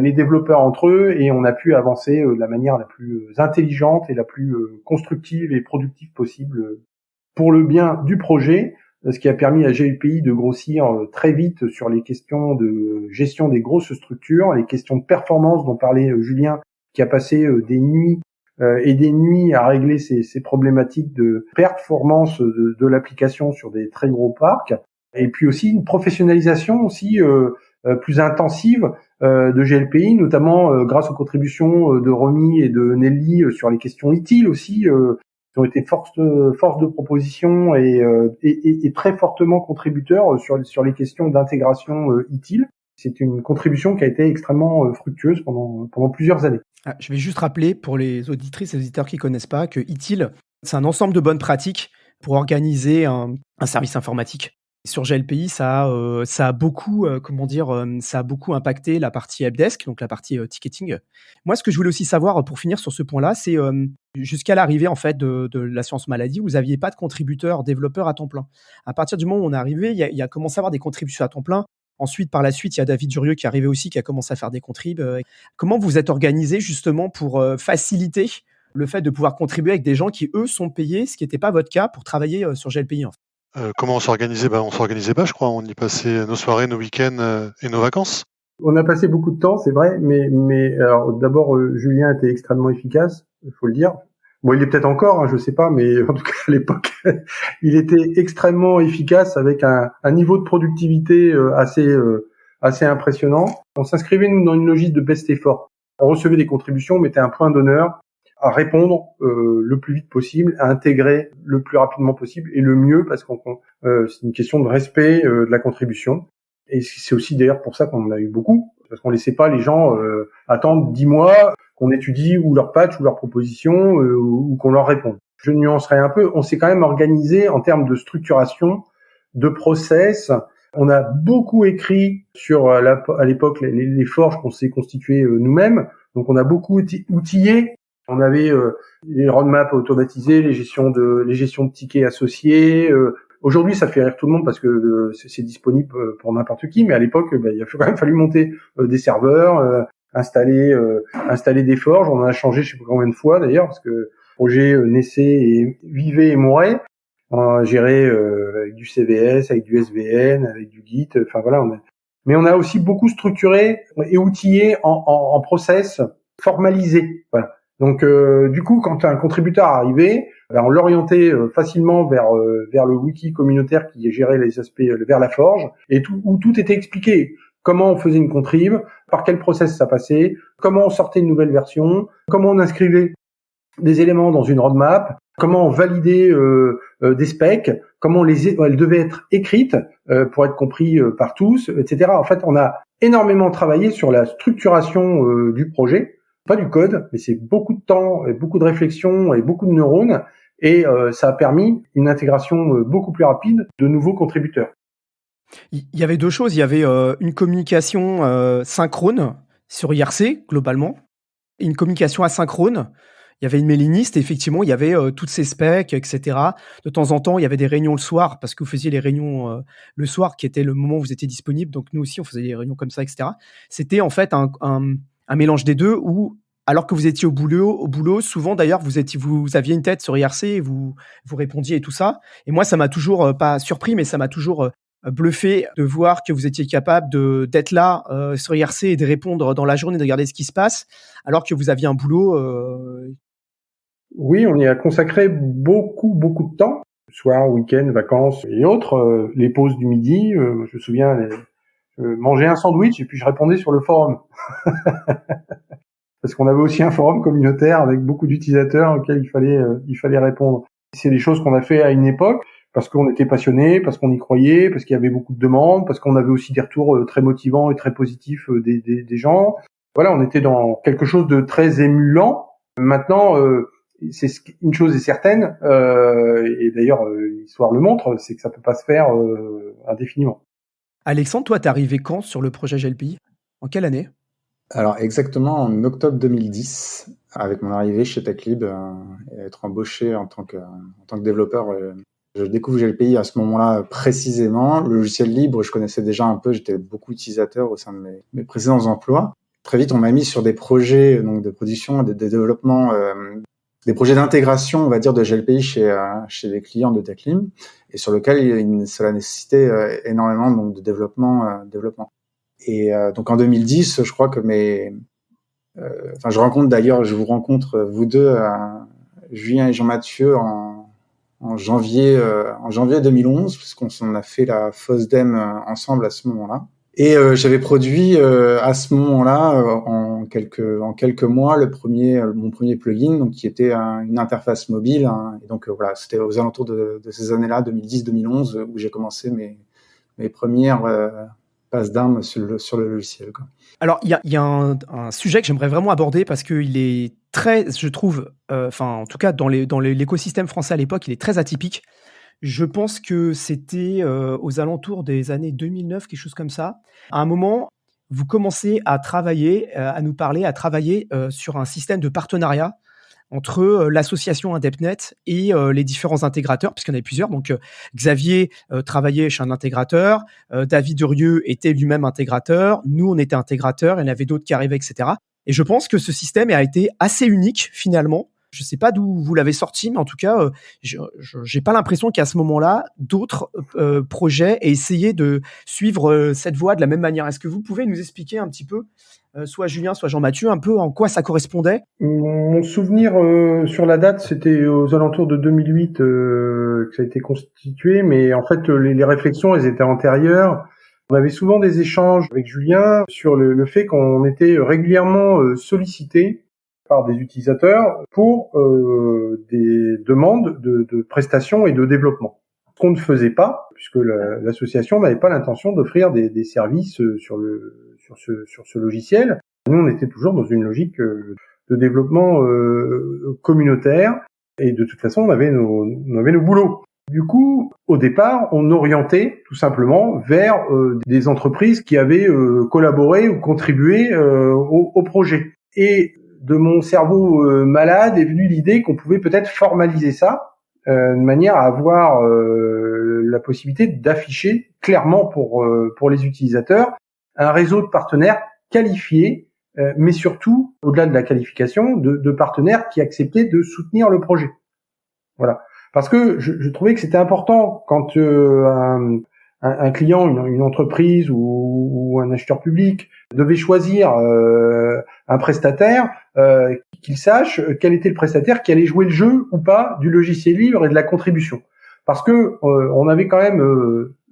les développeurs entre eux, et on a pu avancer de la manière la plus intelligente et la plus constructive et productive possible pour le bien du projet, ce qui a permis à GLPI de grossir très vite sur les questions de gestion des grosses structures, les questions de performance dont parlait Julien, qui a passé des nuits et des nuits à régler ces problématiques de performance de l'application sur des très gros parcs. Et puis aussi une professionnalisation aussi plus intensive de GLPI, notamment grâce aux contributions de Romy et de Nelly sur les questions utiles aussi, qui ont été force de proposition et très fortement contributeurs sur les questions d'intégration utile. C'est une contribution qui a été extrêmement fructueuse pendant plusieurs années. Je vais juste rappeler pour les auditrices et les auditeurs qui ne connaissent pas que ITIL, c'est un ensemble de bonnes pratiques pour organiser un service informatique. Sur GLPI, ça a beaucoup, ça a beaucoup impacté la partie helpdesk, donc la partie ticketing. Moi, ce que je voulais aussi savoir pour finir sur ce point-là, c'est jusqu'à l'arrivée en fait de l'assurance maladie, vous n'aviez pas de contributeurs développeurs à temps plein. À partir du moment où on est arrivé, il y a commencé à avoir des contributions à temps plein. Ensuite, par la suite, il y a David Durieux qui est arrivé aussi, qui a commencé à faire des contribs. Comment vous êtes organisé justement pour faciliter le fait de pouvoir contribuer avec des gens qui, eux, sont payés, ce qui n'était pas votre cas pour travailler sur GLPI en fait? Comment on s'organisait? On s'organisait pas, je crois. On y passait nos soirées, nos week-ends et nos vacances. On a passé beaucoup de temps, c'est vrai, mais alors d'abord Julien était extrêmement efficace, il faut le dire. Bon, il est peut-être encore, je sais pas, mais en tout cas à l'époque, il était extrêmement efficace avec un niveau de productivité assez impressionnant. On s'inscrivait nous dans une logique de best effort. On recevait des contributions, on mettait un point d'honneur à répondre le plus vite possible, à intégrer le plus rapidement possible et le mieux, parce que c'est une question de respect de la contribution. Et c'est aussi d'ailleurs pour ça qu'on en a eu beaucoup, parce qu'on laissait pas les gens attendre 10 mois qu'on étudie ou leur patch ou leur proposition ou qu'on leur réponde. Je nuancerai un peu, on s'est quand même organisé en termes de structuration, de process. On a beaucoup écrit sur à l'époque les forges qu'on s'est constituées nous-mêmes, donc on a beaucoup outillé On avait les roadmaps automatisés, les gestions de tickets associés. Aujourd'hui, ça fait rire tout le monde parce que c'est disponible pour n'importe qui, mais à l'époque, il a quand même fallu monter des serveurs, installer des forges. On en a changé je sais pas combien de fois d'ailleurs, parce que le projet naissait et vivait et mourait. On a géré avec du CVS, avec du SVN, avec du Git. Enfin voilà, mais on a aussi beaucoup structuré et outillé en process formalisé. Voilà. Donc du coup, quand un contributeur arrivait, on l'orientait facilement vers le wiki communautaire qui gérait les aspects vers la forge, et où tout était expliqué. Comment on faisait une contrib, par quel process ça passait, comment on sortait une nouvelle version, comment on inscrivait des éléments dans une roadmap, comment on validait des specs, comment elles devaient être écrites pour être compris par tous, etc. En fait, on a énormément travaillé sur la structuration du projet, pas du code, mais c'est beaucoup de temps, et beaucoup de réflexion et beaucoup de neurones, et ça a permis une intégration beaucoup plus rapide de nouveaux contributeurs. Il y avait deux choses. Il y avait une communication synchrone sur IRC, globalement, et une communication asynchrone. Il y avait une mailiniste et effectivement, il y avait toutes ces specs, etc. De temps en temps, il y avait des réunions le soir parce que vous faisiez les réunions le soir qui était le moment où vous étiez disponible. Donc, nous aussi, on faisait des réunions comme ça, etc. C'était en fait un mélange des deux où, alors que vous étiez au boulot, souvent d'ailleurs, vous aviez une tête sur IRC et vous répondiez et tout ça. Et moi, ça m'a toujours pas surpris, mais ça m'a toujours bluffé de voir que vous étiez capable d'être là sur IRC et de répondre dans la journée, de regarder ce qui se passe, alors que vous aviez un boulot. Oui, on y a consacré beaucoup de temps, soir, week-end, vacances et autres. Les pauses du midi, je me souviens, je mangeais un sandwich et puis je répondais sur le forum. Parce qu'on avait aussi un forum communautaire avec beaucoup d'utilisateurs auxquels il fallait répondre. C'est des choses qu'on a fait à une époque parce qu'on était passionnés, parce qu'on y croyait, parce qu'il y avait beaucoup de demandes, parce qu'on avait aussi des retours très motivants et très positifs des gens. Voilà, on était dans quelque chose de très émulant. Maintenant, c'est une chose est certaine, et d'ailleurs l'histoire le montre, c'est que ça peut pas se faire indéfiniment. Alexandre, toi, t'es arrivé quand sur le projet GLPI ? En quelle année ? Alors exactement en octobre 2010, avec mon arrivée chez TechLib, et être embauché en tant que développeur. Je découvre GLPI à ce moment-là précisément. Le logiciel libre, je connaissais déjà un peu, j'étais beaucoup utilisateur au sein de mes précédents emplois. Très vite, on m'a mis sur des projets donc de production, des développements, des projets d'intégration, on va dire, de GLPI chez des clients de TechLib, et sur lequel cela nécessitait énormément donc de développement. Et donc en 2010, je crois que je vous rencontre vous deux, Julien et Jean-Mathieu, en janvier 2011, puisqu'on a fait la FOSDEM ensemble à ce moment-là. Et j'avais produit à ce moment-là, en quelques mois, mon premier plugin, donc qui était une interface mobile. Et donc voilà, c'était aux alentours de ces années-là, 2010-2011, où j'ai commencé mes premières passes d'armes sur le logiciel, quoi. Alors, il y a un sujet que j'aimerais vraiment aborder parce qu'il est très, je trouve, en tout cas dans l'écosystème français à l'époque, il est très atypique. Je pense que c'était aux alentours des années 2009, quelque chose comme ça. À un moment, vous commencez à travailler sur un système de partenariat entre l'association Indeptnet et les différents intégrateurs, puisqu'il y en avait plusieurs. Donc, Xavier travaillait chez un intégrateur, David Durieux était lui-même intégrateur, nous, on était intégrateurs, il y en avait d'autres qui arrivaient, etc. Et je pense que ce système a été assez unique, finalement. Je ne sais pas d'où vous l'avez sorti, mais en tout cas, je n'ai pas l'impression qu'à ce moment-là, d'autres projets aient essayé de suivre cette voie de la même manière. Est-ce que vous pouvez nous expliquer un petit peu, soit Julien, soit Jean-Mathieu, un peu en quoi ça correspondait ? Mon souvenir sur la date, c'était aux alentours de 2008 que ça a été constitué, mais en fait, les réflexions, elles étaient antérieures. On avait souvent des échanges avec Julien sur le fait qu'on était régulièrement sollicité par des utilisateurs pour des demandes de prestations et de développement. Ce qu'on ne faisait pas, puisque l'association n'avait pas l'intention d'offrir des services sur ce logiciel. Nous, on était toujours dans une logique de développement communautaire, et de toute façon, on avait nos boulots. Du coup, au départ, on orientait tout simplement vers des entreprises qui avaient collaboré ou contribué au projet. Et de mon cerveau malade est venue l'idée qu'on pouvait peut-être formaliser ça de manière à avoir la possibilité d'afficher clairement pour les utilisateurs un réseau de partenaires qualifiés, mais surtout, au-delà de la qualification, de partenaires qui acceptaient de soutenir le projet. Voilà. Parce que je trouvais que c'était important quand un client, une entreprise ou un acheteur public devait choisir un prestataire, qu'il sache quel était le prestataire qui allait jouer le jeu ou pas du logiciel libre et de la contribution. Parce que on avait quand même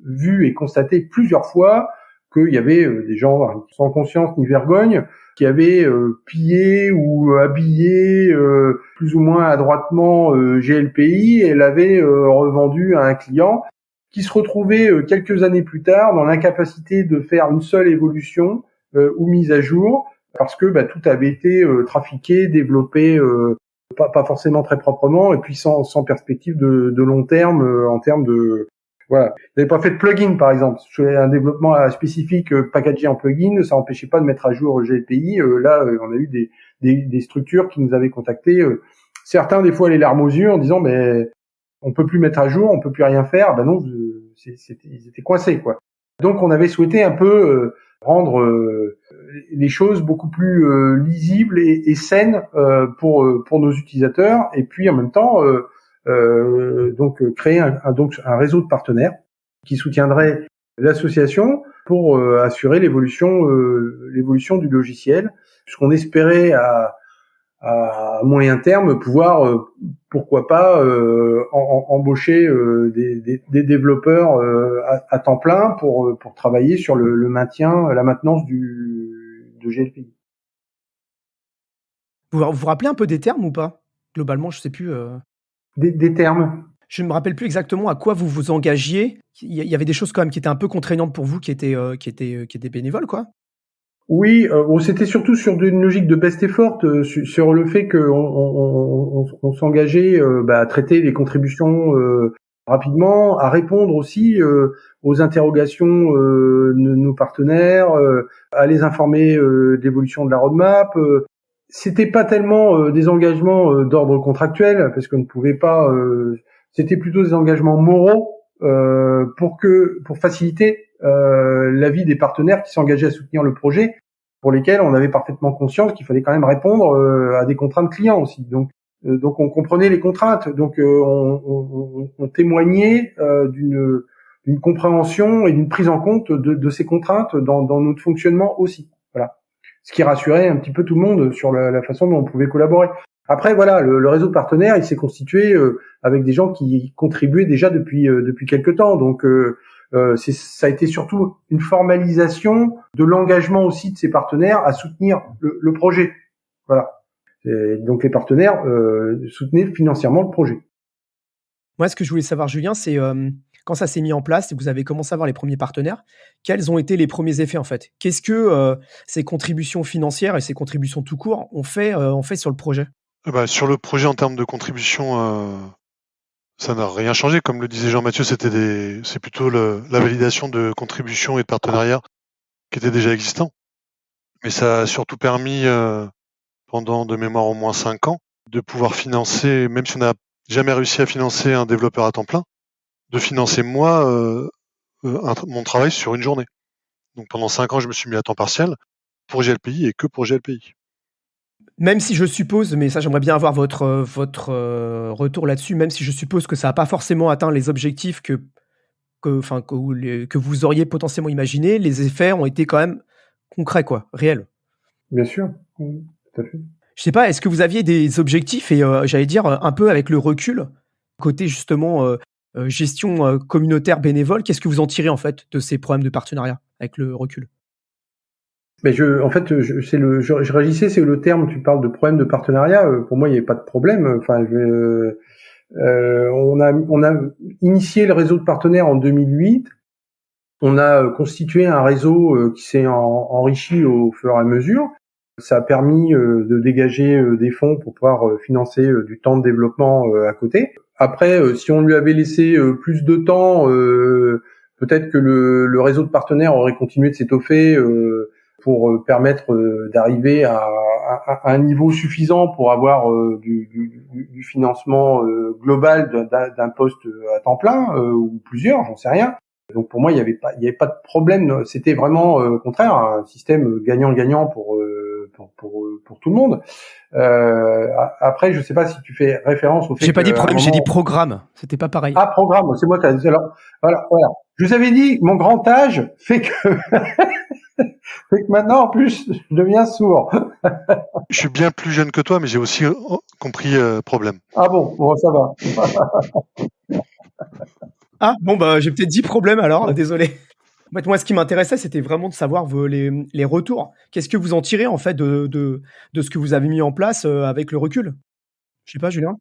vu et constaté plusieurs fois qu'il y avait des gens sans conscience ni vergogne qui avaient pillé ou habillé plus ou moins adroitement GLPI et l'avaient revendu à un client qui se retrouvait quelques années plus tard dans l'incapacité de faire une seule évolution ou mise à jour parce que tout avait été trafiqué, développé pas forcément très proprement et puis sans perspective de long terme en termes de voilà. Ils n'avaient pas fait de plugin, par exemple. Sur un développement spécifique packagé en plugin, ça n'empêchait pas de mettre à jour GLPI. Là, on a eu des structures qui nous avaient contactés. Certains, des fois, les larmes aux yeux en disant, mais on peut plus mettre à jour, on peut plus rien faire. Ben non, ils étaient coincés, quoi. Donc, on avait souhaité un peu rendre les choses beaucoup plus lisibles et saines pour nos utilisateurs. Et puis, en même temps, donc créer un réseau de partenaires qui soutiendrait l'association pour assurer l'évolution du logiciel, puisqu'on espérait à moyen terme pouvoir pourquoi pas embaucher des développeurs à temps plein pour travailler sur le maintien, la maintenance de GLPI. Vous vous rappelez un peu des termes ou pas? Globalement, je sais plus. Des termes. Je ne me rappelle plus exactement à quoi vous vous engagiez. Il y avait des choses quand même qui étaient un peu contraignantes pour vous, qui étaient bénévoles, quoi. Oui, c'était surtout sur une logique de best effort, sur le fait qu'on s'engageait à traiter les contributions rapidement, à répondre aussi aux interrogations de nos partenaires, à les informer de l'évolution de la roadmap. C'était pas tellement des engagements d'ordre contractuel, parce qu'on ne pouvait pas. C'était plutôt des engagements moraux pour faciliter la vie des partenaires qui s'engageaient à soutenir le projet, pour lesquels on avait parfaitement conscience qu'il fallait quand même répondre à des contraintes clients aussi. Donc on comprenait les contraintes. Donc on témoignait d'une compréhension et d'une prise en compte de ces contraintes dans notre fonctionnement aussi. Voilà. Ce qui rassurait un petit peu tout le monde sur la façon dont on pouvait collaborer. Après, voilà, le réseau de partenaires, il s'est constitué avec des gens qui contribuaient déjà depuis quelque temps. Donc, ça a été surtout une formalisation de l'engagement aussi de ces partenaires à soutenir le projet. Voilà. Et donc, les partenaires soutenaient financièrement le projet. Moi, ce que je voulais savoir, Julien, c'est quand ça s'est mis en place et que vous avez commencé à avoir les premiers partenaires, quels ont été les premiers effets en fait? Qu'est-ce que ces contributions financières et ces contributions tout court ont fait sur le projet? Sur le projet en termes de contribution, ça n'a rien changé. Comme le disait Jean-Mathieu, c'est plutôt la validation de contributions et de partenariats qui étaient déjà existants. Mais ça a surtout permis, pendant de mémoire au moins 5 ans, de pouvoir financer, même si on n'a jamais réussi à financer un développeur à temps plein, de financer moi mon travail sur une journée. Donc pendant 5 ans, je me suis mis à temps partiel pour GLPI et que pour GLPI. Même si je suppose, mais ça j'aimerais bien avoir votre retour là-dessus, même si je suppose que ça n'a pas forcément atteint les objectifs que vous auriez potentiellement imaginé, les effets ont été quand même concrets, quoi, réels. Bien sûr, tout à fait. Je sais pas, est-ce que vous aviez des objectifs et j'allais dire un peu avec le recul, côté justement gestion communautaire bénévole, qu'est-ce que vous en tirez en fait de ces problèmes de partenariat avec le recul? Mais je réagissais, c'est le terme, tu parles de problème de partenariat, pour moi il n'y avait pas de problème. Enfin, on a initié le réseau de partenaires en 2008. On a constitué un réseau qui s'est enrichi au fur et à mesure. Ça a permis de dégager des fonds pour pouvoir financer du temps de développement à côté. Après, si on lui avait laissé plus de temps, peut-être que le réseau de partenaires aurait continué de s'étoffer pour permettre d'arriver à un niveau suffisant pour avoir du financement global d'un poste à temps plein ou plusieurs, j'en sais rien. Donc pour moi, il y avait pas de problème. C'était vraiment au contraire un système gagnant-gagnant pour tout le monde. Après, je sais pas si tu fais référence au fait. J'ai pas dit problème, j'ai dit programme. C'était pas pareil. Ah, programme, c'est moi qui ai dit. Alors, voilà. Je vous avais dit, mon grand âge fait que maintenant, en plus, je deviens sourd. Je suis bien plus jeune que toi, mais j'ai aussi compris problème. Ah bon, ça va. Ah, bon, bah, j'ai peut-être dit problème alors, désolé. En fait, moi, ce qui m'intéressait, c'était vraiment de savoir les retours. Qu'est-ce que vous en tirez, en fait, de ce que vous avez mis en place avec le recul? Je sais pas, Julien?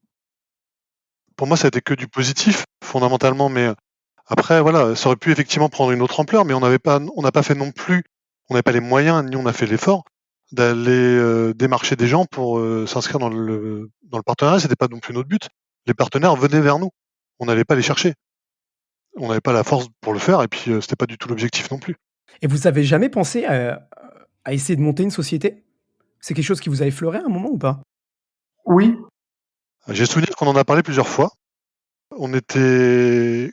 Pour moi, ça a été que du positif, fondamentalement, mais après, voilà, ça aurait pu effectivement prendre une autre ampleur, mais on n'a pas fait non plus, on n'avait pas les moyens, ni on a fait l'effort d'aller démarcher des gens pour s'inscrire dans le partenariat. C'était pas non plus notre but. Les partenaires venaient vers nous. On n'allait pas les chercher. On n'avait pas la force pour le faire, et puis c'était pas du tout l'objectif non plus. Et vous avez jamais pensé à essayer de monter une société? C'est quelque chose qui vous a effleuré à un moment ou pas? Oui. J'ai souvenir qu'on en a parlé plusieurs fois. On était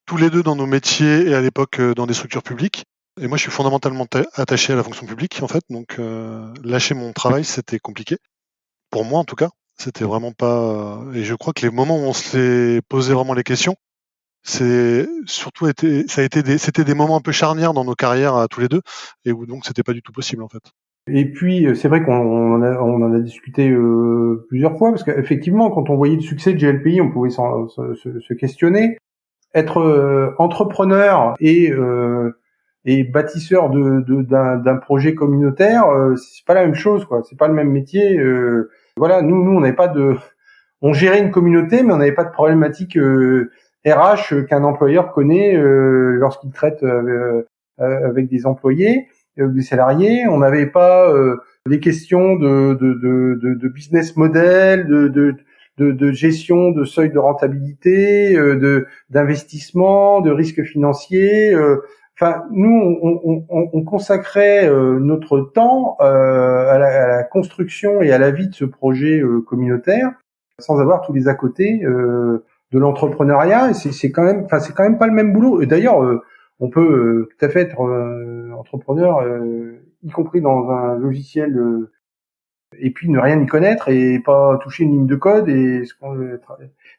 tous les deux dans nos métiers et à l'époque dans des structures publiques. Et moi, je suis fondamentalement attaché à la fonction publique, en fait. Donc, lâcher mon travail, c'était compliqué. Pour moi, en tout cas, c'était vraiment pas. Et je crois que les moments où on s'est posé vraiment les questions, c'était des moments un peu charnières dans nos carrières à tous les deux, et où donc c'était pas du tout possible, en fait. Et puis, c'est vrai qu'on en a discuté plusieurs fois, parce qu'effectivement, quand on voyait le succès de GLPI, on pouvait se questionner. Être entrepreneur et bâtisseur d'un projet communautaire, c'est pas la même chose, quoi. C'est pas le même métier. Voilà, nous on n'avait pas on gérait une communauté, mais on n'avait pas de problématique RH qu'un employeur connaît lorsqu'il traite avec des employés, des salariés. On n'avait pas des questions de business model, de gestion de seuil de rentabilité, d'investissement, de risques financiers. Enfin, nous, on consacrait notre temps à la construction et à la vie de ce projet communautaire, sans avoir tous les à côté de l'entrepreneuriat. Et c'est quand même pas le même boulot. Et d'ailleurs, on peut tout à fait être entrepreneur, y compris dans un logiciel. Et puis ne rien y connaître et pas toucher une ligne de code. Et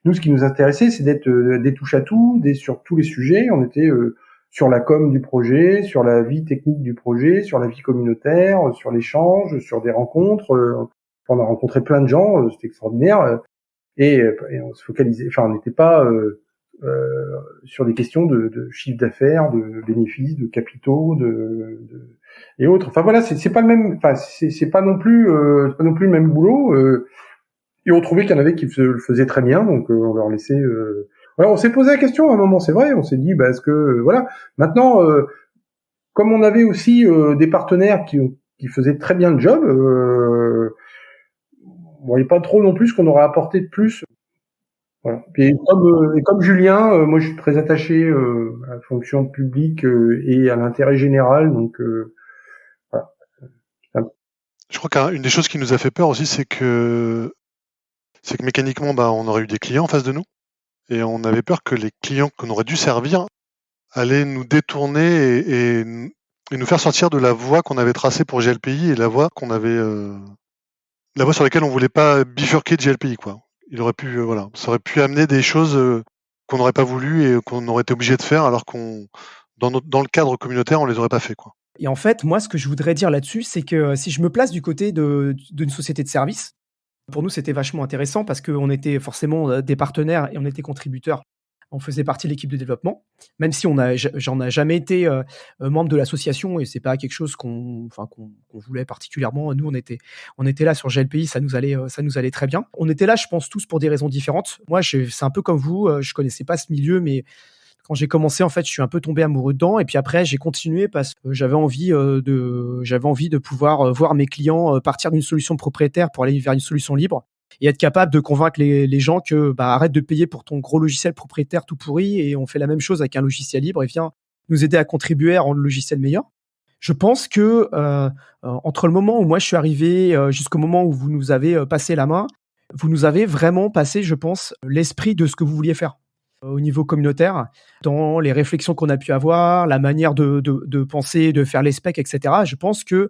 nous, ce qui nous intéressait, c'est d'être des touches à tout, sur tous les sujets. On était sur la com du projet, sur la vie technique du projet, sur la vie communautaire, sur l'échange, sur des rencontres. On a rencontré plein de gens, c'était extraordinaire. Et on se focalisait. Enfin, on n'était pas sur des questions de chiffre d'affaires, de bénéfices, de capitaux, et autres. Enfin voilà, c'est pas le même. Enfin, c'est pas non plus le même boulot. Et on trouvait qu'il y en avait qui le faisaient très bien, donc on leur laissait. Voilà, on s'est posé la question à un moment, c'est vrai. On s'est dit, est-ce que voilà. Maintenant, comme on avait aussi des partenaires qui faisaient très bien le job, on voyait pas trop non plus ce qu'on aurait apporté de plus. Voilà. Et comme Julien, moi je suis très attaché à la fonction publique et à l'intérêt général, donc voilà. Je crois qu'une des choses qui nous a fait peur aussi, c'est que mécaniquement, on aurait eu des clients en face de nous, et on avait peur que les clients qu'on aurait dû servir allaient nous détourner et nous faire sortir de la voie qu'on avait tracée pour GLPI et la voie qu'on avait, la voie sur laquelle on voulait pas bifurquer de GLPI, quoi. Il aurait pu, ça aurait pu amener des choses qu'on n'aurait pas voulu et qu'on aurait été obligé de faire, alors dans le cadre communautaire, on les aurait pas fait, quoi. Et en fait, moi, ce que je voudrais dire là-dessus, c'est que si je me place du côté d'une société de service, pour nous, c'était vachement intéressant parce qu'on était forcément des partenaires et on était contributeurs. On faisait partie de l'équipe de développement, même si j'en ai jamais été membre de l'association et c'est pas quelque chose qu'on voulait particulièrement. Nous, on était là sur GLPI, ça nous allait très bien. On était là, je pense, tous pour des raisons différentes. Moi, c'est un peu comme vous, je connaissais pas ce milieu, mais quand j'ai commencé, en fait, je suis un peu tombé amoureux dedans. Et puis après, j'ai continué parce que j'avais envie de pouvoir voir mes clients partir d'une solution propriétaire pour aller vers une solution libre et être capable de convaincre les gens que arrête de payer pour ton gros logiciel propriétaire tout pourri et on fait la même chose avec un logiciel libre et viens nous aider à contribuer à rendre le logiciel meilleur. Je pense que entre le moment où moi je suis arrivé jusqu'au moment où vous nous avez passé la main, vous nous avez vraiment passé, je pense, l'esprit de ce que vous vouliez faire au niveau communautaire, dans les réflexions qu'on a pu avoir, la manière de penser, de faire les specs, etc. Je pense que,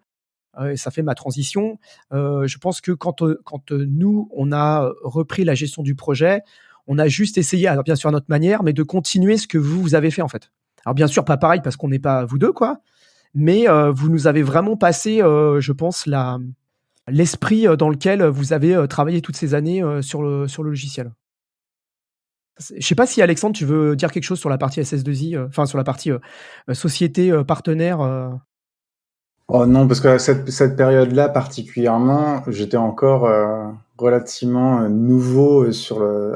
et ça fait ma transition, je pense que quand nous, on a repris la gestion du projet, on a juste essayé, alors bien sûr à notre manière, mais de continuer ce que vous avez fait en fait. Alors bien sûr, pas pareil parce qu'on n'est pas vous deux, quoi, mais vous nous avez vraiment passé, je pense, l'esprit dans lequel vous avez travaillé toutes ces années sur le logiciel. Je sais pas si Alexandre, tu veux dire quelque chose sur la partie SS2I, enfin sur la partie société partenaire. Oh non, parce que cette période-là particulièrement, j'étais encore relativement nouveau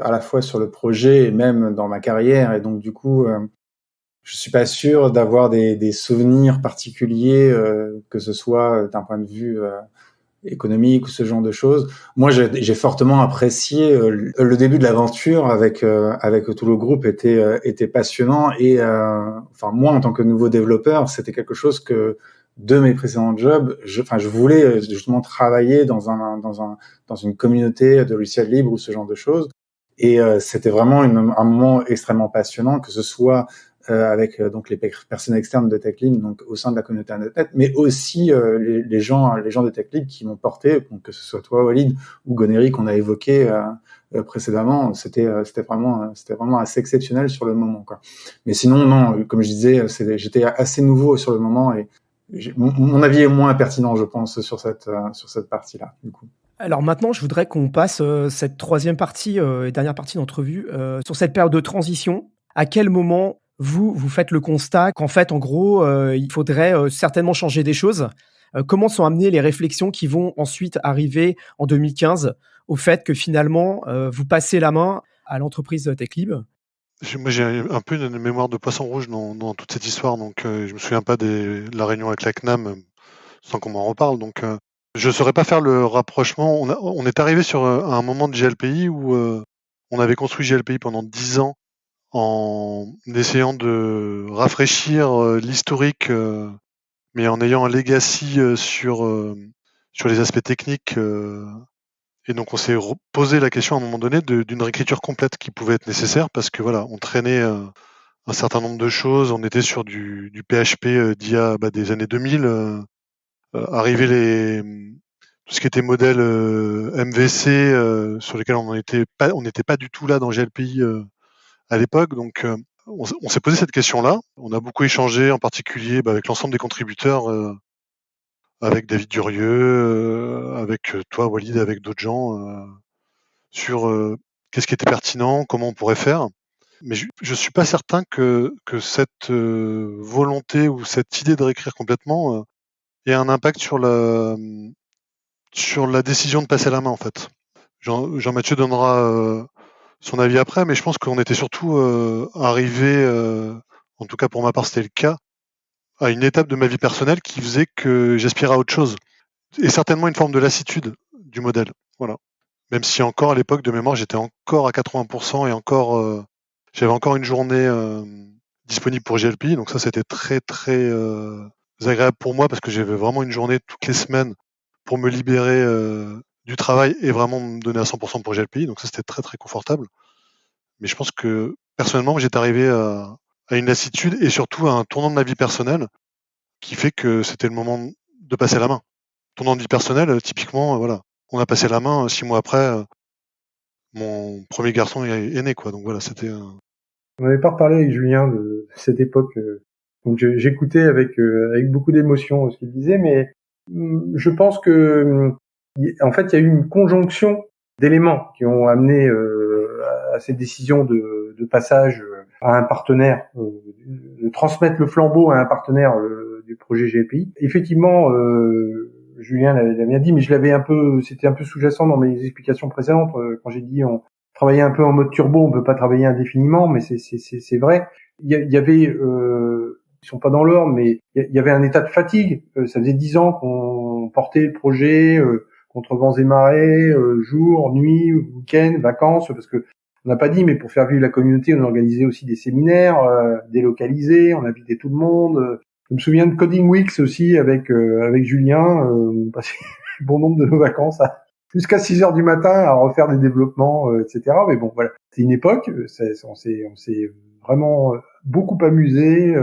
à la fois sur le projet et même dans ma carrière, et donc du coup, je suis pas sûr d'avoir des souvenirs particuliers, que ce soit d'un point de vue économique ou ce genre de choses. Moi, j'ai fortement apprécié le début de l'aventure avec tout le groupe était passionnant, et enfin moi en tant que nouveau développeur, c'était quelque chose que de mes précédents jobs, je voulais justement travailler dans une communauté de logiciels libres ou ce genre de choses, et c'était vraiment un moment extrêmement passionnant, que ce soit avec donc les personnes externes de TechLib, donc au sein de la communauté .NET, mais aussi les gens de TechLib qui m'ont porté, donc que ce soit toi Walid ou Goneri qu'on a évoqué précédemment. C'était vraiment assez exceptionnel sur le moment, quoi. Mais sinon non, comme je disais, j'étais assez nouveau sur le moment, et mon avis est moins pertinent, je pense, sur cette partie-là, du coup. Alors maintenant, je voudrais qu'on passe cette troisième partie et dernière partie d'entrevue sur cette période de transition. À quel moment vous faites le constat qu'en fait, en gros, il faudrait certainement changer des choses? Comment sont amenées les réflexions qui vont ensuite arriver en 2015 au fait que finalement, vous passez la main à l'entreprise TechLib? Moi, j'ai un peu une mémoire de poisson rouge dans toute cette histoire, donc je me souviens pas de la réunion avec la CNAM sans qu'on m'en reparle. Donc, je saurais pas faire le rapprochement. On est arrivé sur un moment de GLPI où on avait construit GLPI pendant 10 ans en essayant de rafraîchir l'historique, mais en ayant un legacy sur les aspects techniques. Et donc on s'est posé la question à un moment donné d'une réécriture complète qui pouvait être nécessaire, parce que voilà, on traînait un certain nombre de choses. On était sur du PHP d'il y a des années 2000. Arrivé tout ce qui était modèle MVC, sur lesquels on n'était pas du tout là dans GLPI à l'époque. Donc on s'est posé cette question-là. On a beaucoup échangé, en particulier avec l'ensemble des contributeurs, avec David Durieux, avec toi Walid, avec d'autres gens, sur qu'est-ce qui était pertinent, comment on pourrait faire. Mais je suis pas certain que cette volonté ou cette idée de réécrire complètement ait un impact sur la décision de passer la main, en fait. Jean-Mathieu donnera son avis après, mais je pense qu'on était surtout arrivé, en tout cas pour ma part c'était le cas, à une étape de ma vie personnelle qui faisait que j'aspirais à autre chose. Et certainement une forme de lassitude du modèle. Voilà. Même si encore à l'époque de mémoire j'étais encore à 80% et encore j'avais encore une journée disponible pour GLPI, donc ça c'était très très agréable pour moi, parce que j'avais vraiment une journée toutes les semaines pour me libérer du travail et vraiment me donner à 100% pour GLPI, donc ça c'était très très confortable. Mais je pense que personnellement j'étais arrivé à une lassitude et surtout à un tournant de ma vie personnelle qui fait que c'était le moment de passer la main. Tournant de vie personnelle, typiquement, voilà, on a passé la main 6 mois après, mon premier garçon est né, quoi. Donc voilà, c'était On n'avait pas reparlé avec Julien de cette époque, donc j'écoutais avec beaucoup d'émotion ce qu'il disait, mais je pense que en fait il y a eu une conjonction d'éléments qui ont amené à cette décision de passage à un partenaire, de transmettre le flambeau à un partenaire du projet GLPI. Effectivement, Julien l'avait bien dit, mais c'était un peu sous-jacent dans mes explications précédentes quand j'ai dit on travailler un peu en mode turbo, on peut pas travailler indéfiniment, mais c'est vrai. Il y avait, ils sont pas dans l'ordre, mais il y avait un état de fatigue. Ça faisait 10 ans qu'on portait le projet contre vents et marées, jour, nuit, week-end, vacances, parce que on n'a pas dit, mais pour faire vivre la communauté, on organisait aussi des séminaires délocalisés, on invitait tout le monde. Je me souviens de Coding Weeks aussi avec Julien, passé bon nombre de nos vacances jusqu'à 6h du matin à refaire des développements, etc. Mais bon, voilà, c'est une époque. On s'est vraiment beaucoup amusé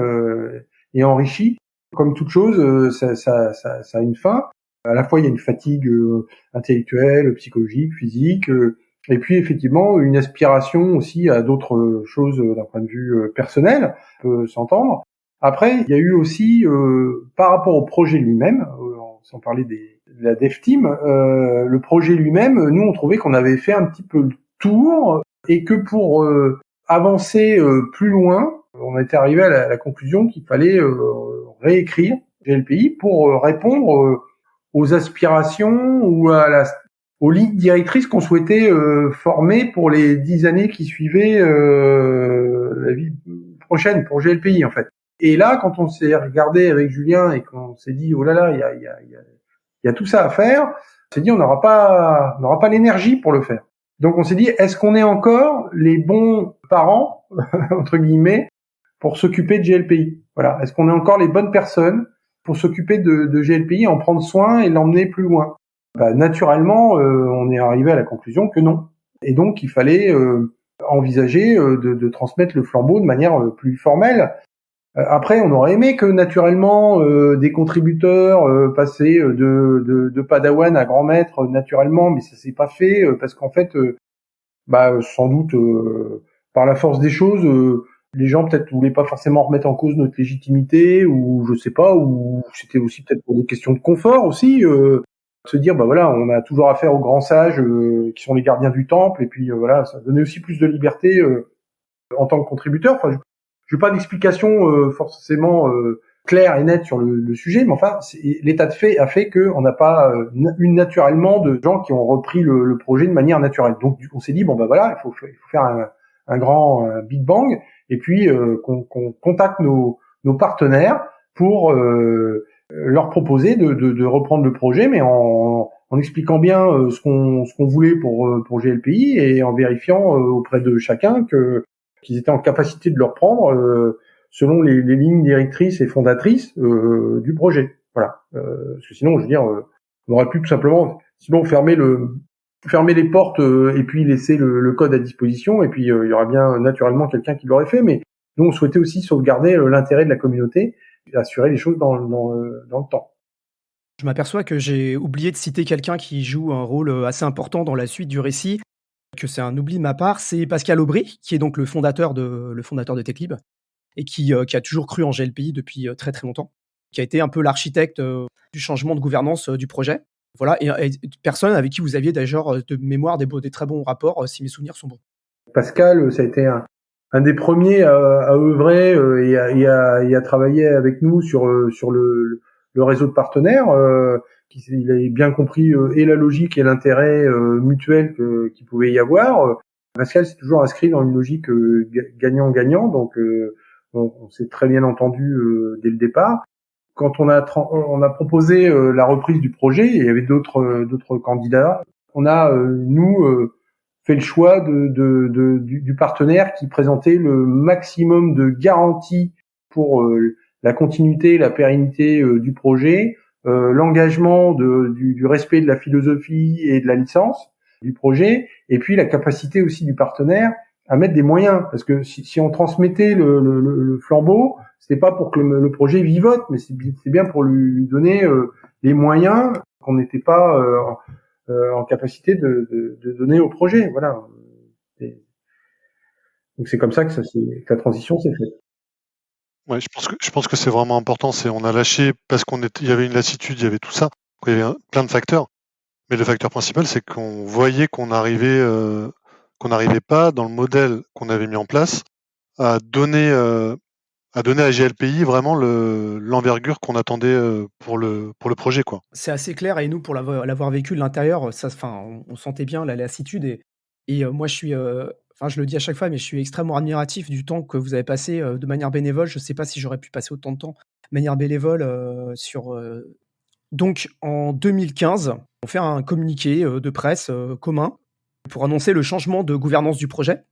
et enrichi. Comme toute chose, ça a une fin. À la fois, il y a une fatigue intellectuelle, psychologique, physique, et puis effectivement une aspiration aussi à d'autres choses d'un point de vue personnel, peut s'entendre. Après, il y a eu aussi, par rapport au projet lui-même, sans parler de la dev team, le projet lui-même, nous on trouvait qu'on avait fait un petit peu le tour et que pour avancer plus loin, on était arrivé à la conclusion qu'il fallait réécrire GLPI pour répondre aux aspirations ou aux lignes directrices qu'on souhaitait former pour les 10 années qui suivaient la vie prochaine pour GLPI en fait. Et là, quand on s'est regardé avec Julien et qu'on s'est dit oh là là, il y a tout ça à faire, on s'est dit on n'aura pas l'énergie pour le faire. Donc on s'est dit est-ce qu'on est encore les bons parents entre guillemets pour s'occuper de GLPI? Voilà, est-ce qu'on est encore les bonnes personnes pour s'occuper de GLPI, en prendre soin et l'emmener plus loin? Naturellement, on est arrivé à la conclusion que non. Et donc il fallait envisager de transmettre le flambeau de manière plus formelle. Après, on aurait aimé que naturellement des contributeurs passaient de padawan à grand maître naturellement, mais ça s'est pas fait parce qu'en fait, sans doute par la force des choses, les gens peut-être voulaient pas forcément remettre en cause notre légitimité, ou je sais pas, ou c'était aussi peut-être pour des questions de confort aussi, se dire voilà, on a toujours affaire aux grands sages qui sont les gardiens du temple, et puis voilà, ça donnait aussi plus de liberté en tant que contributeur. Enfin, je n'ai pas d'explication forcément claire et nette sur le sujet, mais enfin, l'état de fait a fait qu'on n'a pas eu naturellement de gens qui ont repris le projet de manière naturelle. Donc, on s'est dit voilà, il faut faire un grand Big Bang, et puis qu'on contacte nos partenaires pour leur proposer de reprendre le projet, mais en expliquant bien ce qu'on voulait pour GLPI, et en vérifiant auprès de chacun qu'ils étaient en capacité de le reprendre selon les lignes directrices et fondatrices du projet. Voilà. Parce que sinon, je veux dire, on aurait pu tout simplement, sinon fermer les portes et puis laisser le code à disposition, et puis il y aurait bien naturellement quelqu'un qui l'aurait fait. Mais nous, on souhaitait aussi sauvegarder l'intérêt de la communauté et assurer les choses dans le temps. Je m'aperçois que j'ai oublié de citer quelqu'un qui joue un rôle assez important dans la suite du récit, que c'est un oubli de ma part, c'est Pascal Aubry, qui est donc le fondateur de TechLib, et qui a toujours cru en GLPI depuis très très longtemps, qui a été un peu l'architecte du changement de gouvernance du projet. Voilà, et personne avec qui vous aviez d'ailleurs de mémoire des très bons rapports, si mes souvenirs sont bons. Pascal, ça a été un des premiers à œuvrer et à travailler avec nous sur le réseau de partenaires. Il avait bien compris et la logique et l'intérêt mutuel qu'il pouvait y avoir. Pascal s'est toujours inscrit dans une logique gagnant-gagnant, donc on s'est très bien entendu dès le départ. Quand on a proposé la reprise du projet, il y avait d'autres candidats. On a fait le choix du partenaire qui présentait le maximum de garanties pour la continuité, la pérennité du projet, l'engagement du respect de la philosophie et de la licence du projet, et puis la capacité aussi du partenaire à mettre des moyens, parce que si on transmettait le flambeau, c'était pas pour que le projet vivote, mais c'est bien pour lui donner les moyens qu'on n'était pas en capacité de donner au projet. Voilà. Donc c'est comme ça que la transition s'est faite. Ouais, je pense que c'est vraiment important. On a lâché parce il y avait une lassitude, il y avait tout ça. Il y avait plein de facteurs. Mais le facteur principal, c'est qu'on voyait qu'on n'arrivait pas dans le modèle qu'on avait mis en place à donner à GLPI vraiment l'envergure qu'on attendait pour le projet, quoi. C'est assez clair, et nous, pour l'avoir vécu de l'intérieur, on sentait bien la lassitude, et moi, je le dis à chaque fois, mais je suis extrêmement admiratif du temps que vous avez passé de manière bénévole. Je ne sais pas si j'aurais pu passer autant de temps de manière bénévole Donc, en 2015, on fait un communiqué de presse commun pour annoncer le changement de gouvernance du projet.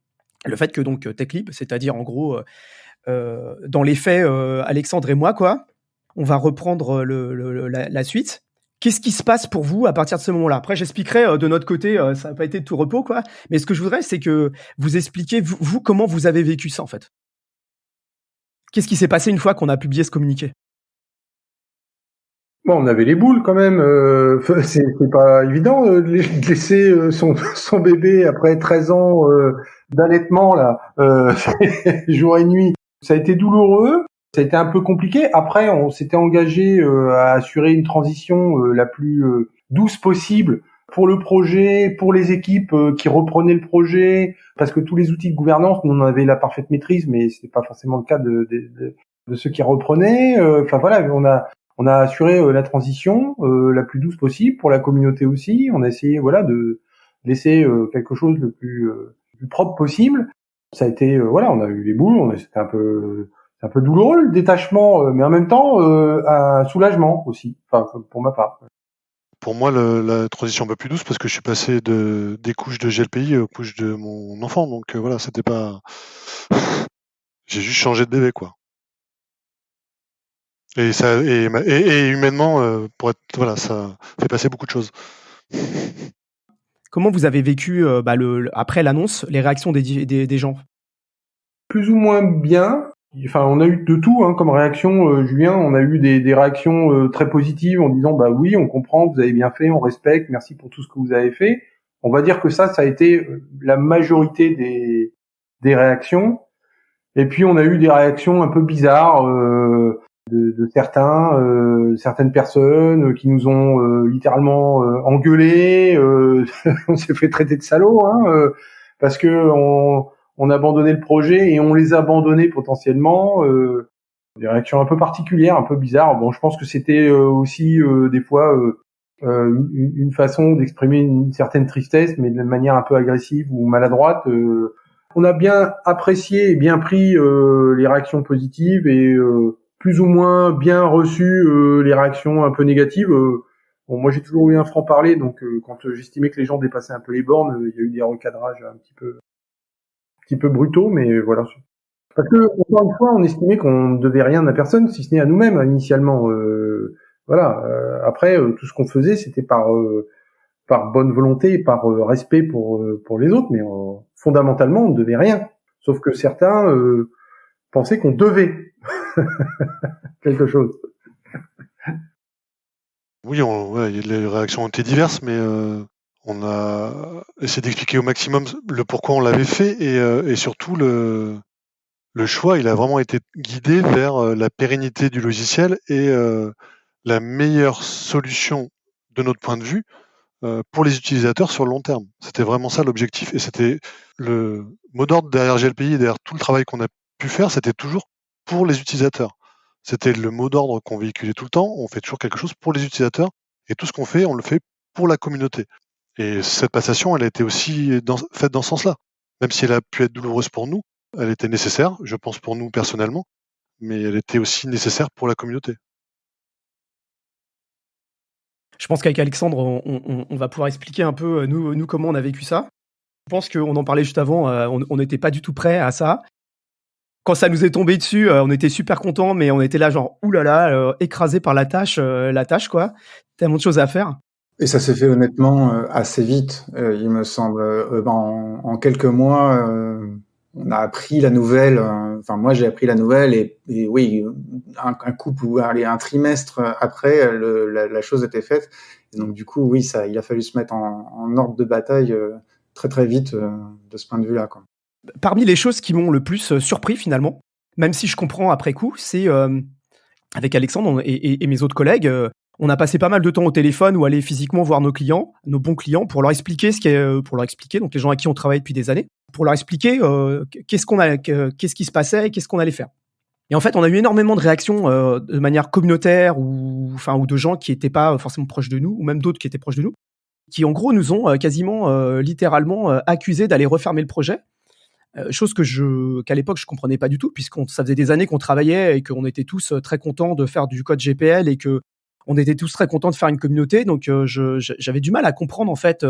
Le fait que donc TechLib, c'est-à-dire en gros, dans les faits, Alexandre et moi, quoi, On va reprendre la suite. Qu'est-ce qui se passe pour vous à partir de ce moment-là? Après, j'expliquerai de notre côté, ça n'a pas été de tout repos, quoi. Mais ce que je voudrais, c'est que vous expliquiez, vous, comment vous avez vécu ça, en fait. Qu'est-ce qui s'est passé une fois qu'on a publié ce communiqué? Bon, on avait les boules quand même. C'est pas évident de laisser son bébé après 13 ans d'allaitement là, jour et nuit. Ça a été douloureux, ça a été un peu compliqué. Après, on s'était engagé à assurer une transition la plus douce possible pour le projet, pour les équipes qui reprenaient le projet, parce que tous les outils de gouvernance, nous on en avait la parfaite maîtrise, mais c'était pas forcément le cas de ceux qui reprenaient. Enfin voilà, on a assuré la transition la plus douce possible pour la communauté aussi. On a essayé de laisser quelque chose le plus propre possible. Ça a été on a eu les boules, c'était un peu douloureux le détachement, mais en même temps un soulagement aussi. Enfin pour ma part. Pour moi, la transition un peu plus douce parce que je suis passé des couches de GLPI aux couches de mon enfant, donc voilà, c'était pas. J'ai juste changé de bébé, quoi. Et ça, et humainement, ça fait passer beaucoup de choses. Comment vous avez vécu après l'annonce, les réactions des gens? Plus ou moins bien. Enfin, on a eu de tout comme réaction, Julien. On a eu des réactions très positives en disant bah oui, on comprend, vous avez bien fait, on respecte, merci pour tout ce que vous avez fait. On va dire que ça a été la majorité des réactions. Et puis on a eu des réactions un peu bizarres de certaines personnes qui nous ont littéralement engueulés. On s'est fait traiter de salauds parce que on a abandonné le projet et on les a abandonnés potentiellement. Des réactions un peu particulières, un peu bizarres. Bon, je pense que c'était aussi des fois une façon d'exprimer une certaine tristesse, mais de manière un peu agressive ou maladroite. On a bien apprécié et bien pris les réactions positives et plus ou moins bien reçu les réactions un peu négatives. Bon, moi j'ai toujours eu un franc-parler, donc quand j'estimais que les gens dépassaient un peu les bornes, il y a eu des recadrages un petit peu brutaux, mais voilà. Parce que encore une fois, on estimait qu'on ne devait rien à personne, si ce n'est à nous-mêmes initialement. Après, tout ce qu'on faisait, c'était par bonne volonté et par respect pour les autres, mais fondamentalement, on ne devait rien. Sauf que certains pensaient qu'on devait quelque chose. Oui, les réactions ont été diverses, mais on a essayé d'expliquer au maximum le pourquoi on l'avait fait et surtout le choix, il a vraiment été guidé vers la pérennité du logiciel et la meilleure solution de notre point de vue pour les utilisateurs sur le long terme. C'était vraiment ça l'objectif et c'était le mot d'ordre derrière GLPI et derrière tout le travail qu'on a pu faire, c'était toujours pour les utilisateurs. C'était le mot d'ordre qu'on véhiculait tout le temps, on fait toujours quelque chose pour les utilisateurs et tout ce qu'on fait, on le fait pour la communauté. Et cette passation, elle a été aussi faite dans ce sens-là. Même si elle a pu être douloureuse pour nous, elle était nécessaire, je pense pour nous personnellement, mais elle était aussi nécessaire pour la communauté. Je pense qu'avec Alexandre, on va pouvoir expliquer un peu, nous comment on a vécu ça. Je pense qu'on en parlait juste avant, on n'était pas du tout prêts à ça. Quand ça nous est tombé dessus, on était super contents, mais on était là genre oulala, écrasés par la tâche quoi. Tellement de choses à faire. Et ça s'est fait honnêtement assez vite, il me semble. En quelques mois, on a appris la nouvelle. Enfin, moi, j'ai appris la nouvelle et oui, un couple ou un trimestre après, la chose était faite. Et donc, du coup, oui, il a fallu se mettre en ordre de bataille très très vite de ce point de vue-là, quoi. Parmi les choses qui m'ont le plus surpris finalement, même si je comprends après coup, c'est avec Alexandre et mes autres collègues, on a passé pas mal de temps au téléphone ou aller physiquement voir nos clients, nos bons clients, pour leur expliquer donc les gens avec qui on travaille depuis des années, pour leur expliquer qu'est-ce qui se passait et qu'est-ce qu'on allait faire. Et en fait, on a eu énormément de réactions de manière communautaire ou de gens qui n'étaient pas forcément proches de nous, ou même d'autres qui étaient proches de nous, qui en gros nous ont quasiment littéralement accusés d'aller refermer le projet. Chose qu'à l'époque je comprenais pas du tout, ça faisait des années qu'on travaillait et qu'on était tous très contents de faire du code GPL et que on était tous très contents de faire une communauté. Donc j'avais du mal à comprendre en fait.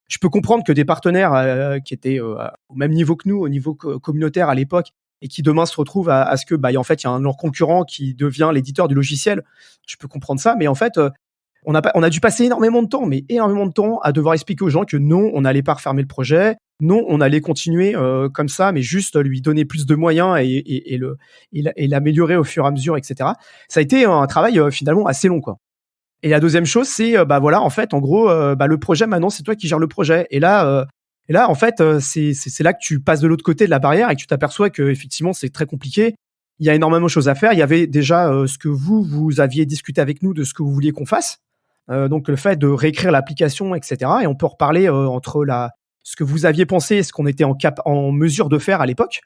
Je peux comprendre que des partenaires qui étaient au même niveau que nous, au niveau communautaire à l'époque, et qui demain se retrouvent à ce que en fait il y a un de leurs concurrents qui devient l'éditeur du logiciel. Je peux comprendre ça, mais en fait on a dû passer énormément de temps à devoir expliquer aux gens que non, on n'allait pas refermer le projet, non, on allait continuer comme ça, mais juste lui donner plus de moyens et l'améliorer au fur et à mesure, etc. Ça a été un travail finalement assez long, quoi. Et la deuxième chose, c'est voilà, en fait, en gros, le projet maintenant, c'est toi qui gères le projet. Et là, en fait, c'est là que tu passes de l'autre côté de la barrière et que tu t'aperçois que effectivement, c'est très compliqué. Il y a énormément de choses à faire. Il y avait déjà ce que vous aviez discuté avec nous de ce que vous vouliez qu'on fasse. Donc le fait de réécrire l'application, etc. Et on peut reparler entre ce que vous aviez pensé et ce qu'on était en mesure de faire à l'époque,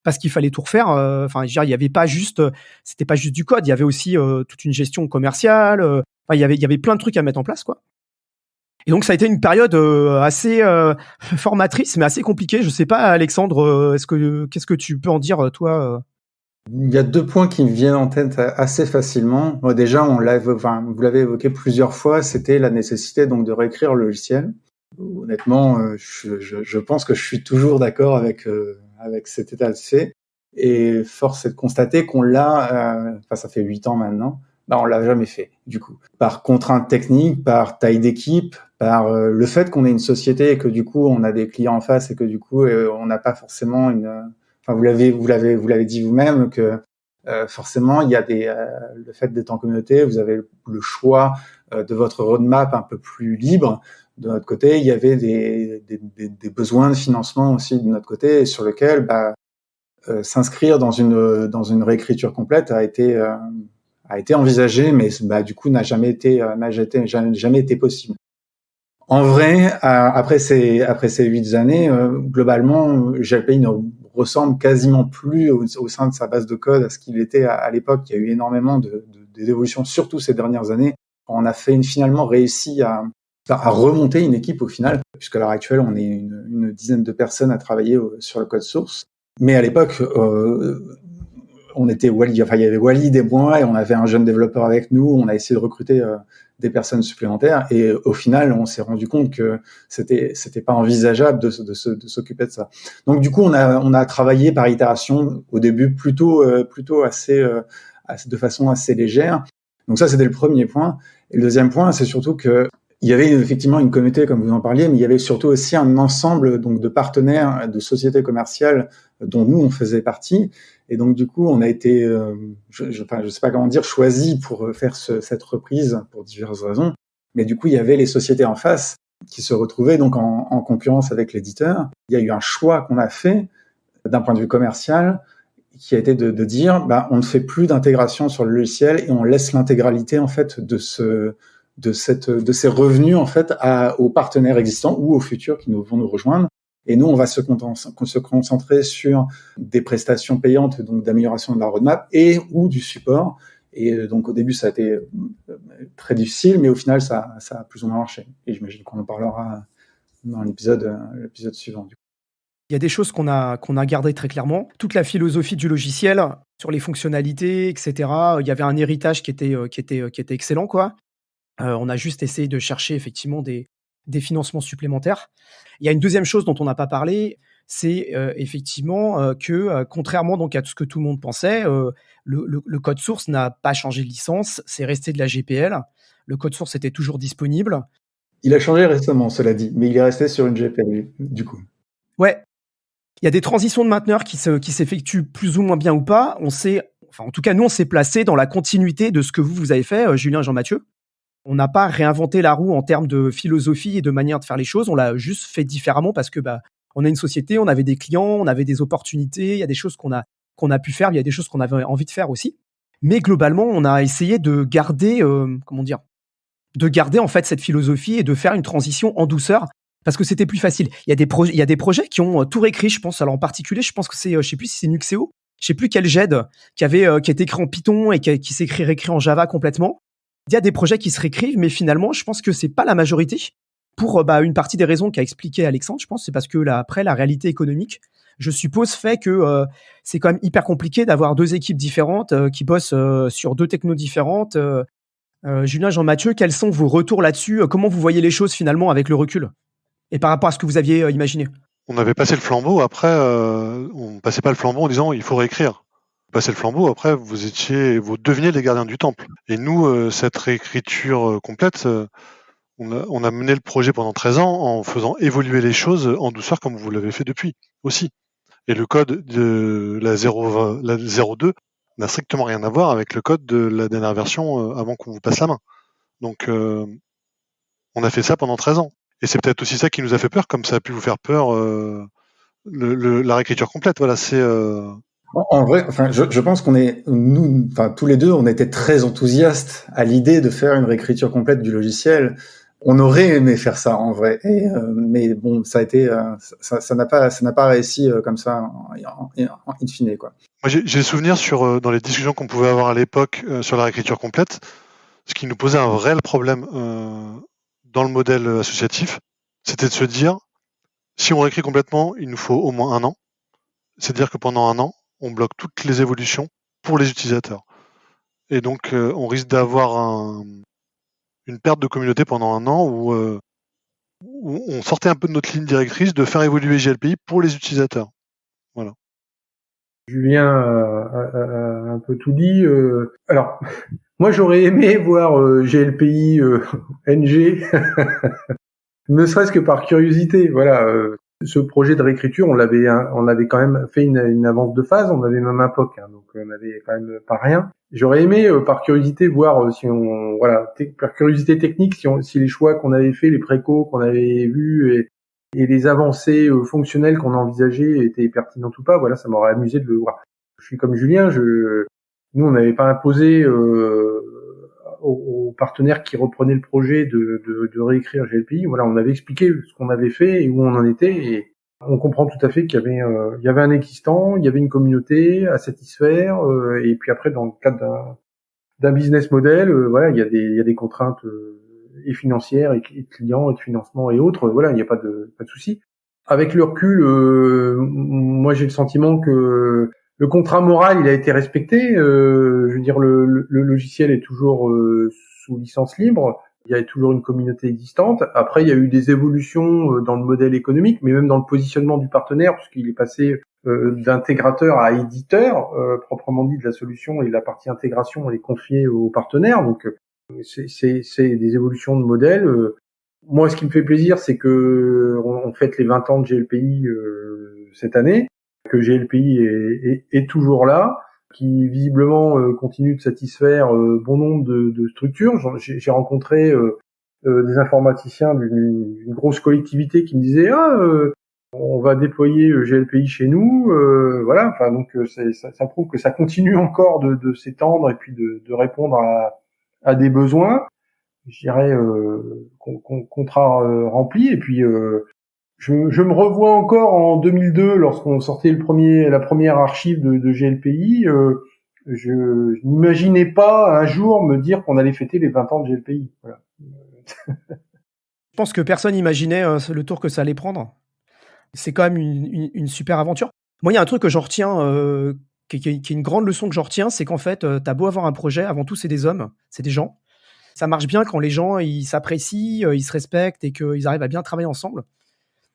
parce qu'il fallait tout refaire. Enfin, il y avait pas juste, c'était pas juste du code. Il y avait aussi toute une gestion commerciale. Il y avait plein de trucs à mettre en place, quoi. Et donc ça a été une période assez formatrice, mais assez compliquée. Je sais pas, Alexandre, qu'est-ce que tu peux en dire, toi Il y a 2 points qui me viennent en tête assez facilement. Bon, déjà, vous l'avez évoqué plusieurs fois, c'était la nécessité donc de réécrire le logiciel. Honnêtement, je pense que je suis toujours d'accord avec cet état de fait. Et force est de constater qu'on l'a, ça fait 8 ans maintenant, on l'a jamais fait, du coup. Par contrainte technique, par taille d'équipe, par le fait qu'on est une société et que du coup, on a des clients en face et que du coup, on n'a pas forcément vous l'avez dit vous-même que forcément, il y a le fait d'être en communauté, vous avez le choix de votre roadmap un peu plus libre. De notre côté, il y avait des besoins de financement aussi de notre côté, sur lequel s'inscrire dans une réécriture complète a été envisagé, mais du coup n'a jamais été possible. En vrai, après ces 8 années, globalement, GLPI ne ressemble quasiment plus au sein de sa base de code à ce qu'il était à l'époque. Il y a eu énormément d'évolutions, surtout ces dernières années. On a finalement réussi à remonter une équipe au final, puisqu'à l'heure actuelle, on est une dizaine de personnes à travailler sur le code source. Mais à l'époque, on était il y avait Walid et moi, et on avait un jeune développeur avec nous. On a essayé de recruter des personnes supplémentaires, et au final, on s'est rendu compte que c'était pas envisageable de s'occuper de ça. Donc du coup, on a travaillé par itération au début plutôt de façon assez légère. Donc ça, c'était le premier point. Et le deuxième point, c'est surtout que il y avait effectivement une communauté, comme vous en parliez, mais il y avait surtout aussi un ensemble donc de partenaires, de sociétés commerciales dont nous on faisait partie. Et donc du coup, on a été, je sais pas comment dire, choisi pour faire cette reprise pour diverses raisons. Mais du coup, il y avait les sociétés en face qui se retrouvaient donc en concurrence avec l'éditeur. Il y a eu un choix qu'on a fait d'un point de vue commercial, qui a été de dire, on ne fait plus d'intégration sur le logiciel et on laisse l'intégralité en fait de ces revenus en fait aux partenaires existants ou aux futurs qui vont nous rejoindre. Et nous, on va se concentrer sur des prestations payantes, donc d'amélioration de la roadmap et ou du support. Et donc au début, ça a été très difficile, mais au final, ça a plus ou moins marché. Et j'imagine qu'on en parlera dans l'épisode suivant. Il y a des choses qu'on a gardées très clairement. Toute la philosophie du logiciel, sur les fonctionnalités, etc. Il y avait un héritage qui était excellent, quoi. On a juste essayé de chercher effectivement des financements supplémentaires. Il y a une deuxième chose dont on n'a pas parlé, c'est effectivement que contrairement donc à tout ce que tout le monde pensait, le code source n'a pas changé de licence, c'est resté de la GPL. Le code source était toujours disponible. Il a changé récemment, cela dit, mais il est resté sur une GPL du coup. Ouais. Il y a des transitions de mainteneurs qui s'effectuent plus ou moins bien ou pas. En tout cas, nous, on s'est placé dans la continuité de ce que vous avez fait, Julien et Jean-Mathieu. On n'a pas réinventé la roue en termes de philosophie et de manière de faire les choses. On l'a juste fait différemment parce que on a une société, on avait des clients, on avait des opportunités. Il y a des choses qu'on a pu faire, il y a des choses qu'on avait envie de faire aussi. Mais globalement, on a essayé de garder, en fait cette philosophie et de faire une transition en douceur parce que c'était plus facile. Il y a des projets qui ont tout réécrit, je pense. Alors en particulier, je pense que c'est, je sais plus si c'est Nuxeo, je sais plus quel GED qui est écrit en Python et qui s'est réécrit en Java complètement. Il y a des projets qui se réécrivent, mais finalement, je pense que c'est pas la majorité. Pour une partie des raisons qu'a expliqué Alexandre, je pense, c'est parce que après la réalité économique, je suppose, fait que c'est quand même hyper compliqué d'avoir 2 équipes différentes qui bossent sur 2 technos différentes. Julien, Jean-Mathieu, quels sont vos retours là-dessus ? Comment vous voyez les choses finalement avec le recul ? Et par rapport à ce que vous aviez imaginé ? on avait passé le flambeau. Après, on passait pas le flambeau en disant il faut réécrire. Passer le flambeau, après, vous deveniez les gardiens du temple. Et nous, cette réécriture complète, on a mené le projet pendant 13 ans en faisant évoluer les choses en douceur comme vous l'avez fait depuis aussi. Et le code de la 02 n'a strictement rien à voir avec le code de la dernière version avant qu'on vous passe la main. Donc, on a fait ça pendant 13 ans. Et c'est peut-être aussi ça qui nous a fait peur, comme ça a pu vous faire peur, la réécriture complète. Voilà, c'est... En vrai, enfin, je pense qu'on est, nous, enfin, tous les deux, on était très enthousiastes à l'idée de faire une réécriture complète du logiciel. On aurait aimé faire ça en vrai, mais bon, ça a été, ça n'a pas réussi comme ça in fine, quoi. Moi, j'ai souvenir dans les discussions qu'on pouvait avoir à l'époque sur la réécriture complète, ce qui nous posait un réel problème dans le modèle associatif, c'était de se dire, si on réécrit complètement, il nous faut au moins 1 an. C'est-à-dire que pendant 1 an, on bloque toutes les évolutions pour les utilisateurs. Et donc, on risque d'avoir une perte de communauté pendant 1 an où on sortait un peu de notre ligne directrice de faire évoluer GLPI pour les utilisateurs. Voilà. Julien a un peu tout dit. Alors, moi, j'aurais aimé voir GLPI NG, ne serait-ce que par curiosité. Voilà, ce projet de réécriture, on avait quand même fait une avance de phase, on avait même un POC, hein, donc on avait quand même pas rien. J'aurais aimé, par curiosité, voir si on, voilà, par curiosité technique, si les choix qu'on avait fait, les précaux qu'on avait vus et les avancées fonctionnelles qu'on envisageait étaient pertinentes ou pas. Voilà, ça m'aurait amusé de le voir. Je suis comme Julien, nous on n'avait pas imposé aux partenaires qui reprenaient le projet de réécrire GLPI. Voilà, on avait expliqué ce qu'on avait fait et où on en était, et on comprend tout à fait qu'il y avait un existant, il y avait une communauté à satisfaire, et puis après dans le cadre d'un business model, voilà, il y a des contraintes et financières et de clients et de financement et autres. Voilà, il n'y a pas de souci. Avec le recul, moi j'ai le sentiment que le contrat moral, il a été respecté. Je veux dire, le logiciel est toujours sous licence libre. Il y a toujours une communauté existante. Après, il y a eu des évolutions dans le modèle économique, mais même dans le positionnement du partenaire, puisqu'il est passé d'intégrateur à éditeur, proprement dit, de la solution, et la partie intégration, elle est confiée aux partenaires. Donc, c'est des évolutions de modèle. Moi, ce qui me fait plaisir, c'est que on fête les 20 ans de GLPI cette année, que GLPI est toujours là, qui visiblement continue de satisfaire bon nombre de structures. J'ai rencontré des informaticiens d'une grosse collectivité qui me disaient on va déployer GLPI chez nous, voilà. Enfin, donc ça prouve que ça continue encore de s'étendre et puis de répondre à des besoins. Je dirais contrat rempli. Et puis je me revois encore en 2002 lorsqu'on sortait la première archive de GLPI. Je n'imaginais pas un jour me dire qu'on allait fêter les 20 ans de GLPI. Voilà. Je pense que personne n'imaginait le tour que ça allait prendre. C'est quand même une super aventure. Moi, il y a un truc que j'en retiens, qui est une grande leçon que j'en retiens, c'est qu'en fait, t'as beau avoir un projet, avant tout, c'est des hommes, c'est des gens. Ça marche bien quand les gens, ils s'apprécient, ils se respectent et qu'ils arrivent à bien travailler ensemble.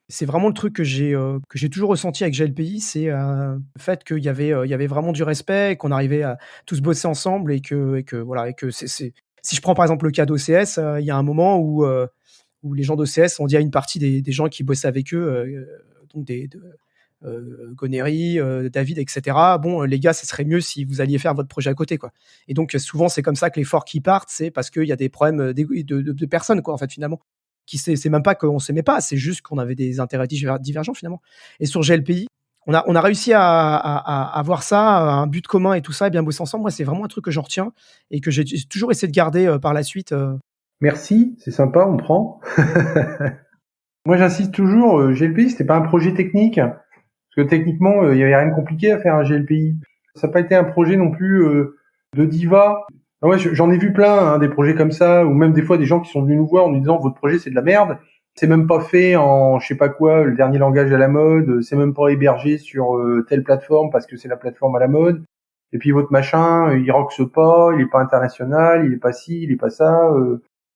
C'est vraiment le truc que j'ai toujours ressenti avec GLPI, c'est le fait qu'il y avait vraiment du respect, et qu'on arrivait à tous bosser ensemble, et que voilà, et que si je prends par exemple le cas d'OCS, il y a un moment où les gens d'OCS ont dit à une partie des gens qui bossaient avec eux, donc Gonéry, David, etc. Bon, les gars, ce serait mieux si vous alliez faire votre projet à côté, quoi. Et donc souvent c'est comme ça que les forts qui partent, c'est parce qu'il y a des problèmes de personnes, quoi, en fait, finalement. C'est même pas qu'on s'aimait pas, c'est juste qu'on avait des intérêts divergents, finalement. Et sur GLPI, on a réussi à avoir ça, un but commun et tout ça, et bien bosser ensemble. Moi, c'est vraiment un truc que j'en retiens et que j'ai toujours essayé de garder par la suite. Merci, c'est sympa, on prend. Moi, j'insiste toujours, GLPI, c'était pas un projet technique, parce que techniquement, il y avait rien de compliqué à faire un GLPI. Ça n'a pas été un projet non plus de diva. Ah ouais, j'en ai vu plein, hein, des projets comme ça, ou même des fois des gens qui sont venus nous voir en nous disant votre projet c'est de la merde, c'est même pas fait en je sais pas quoi, le dernier langage à la mode, c'est même pas hébergé sur telle plateforme parce que c'est la plateforme à la mode. Et puis votre machin, il roxe pas, il est pas international, il est pas ci, il est pas ça.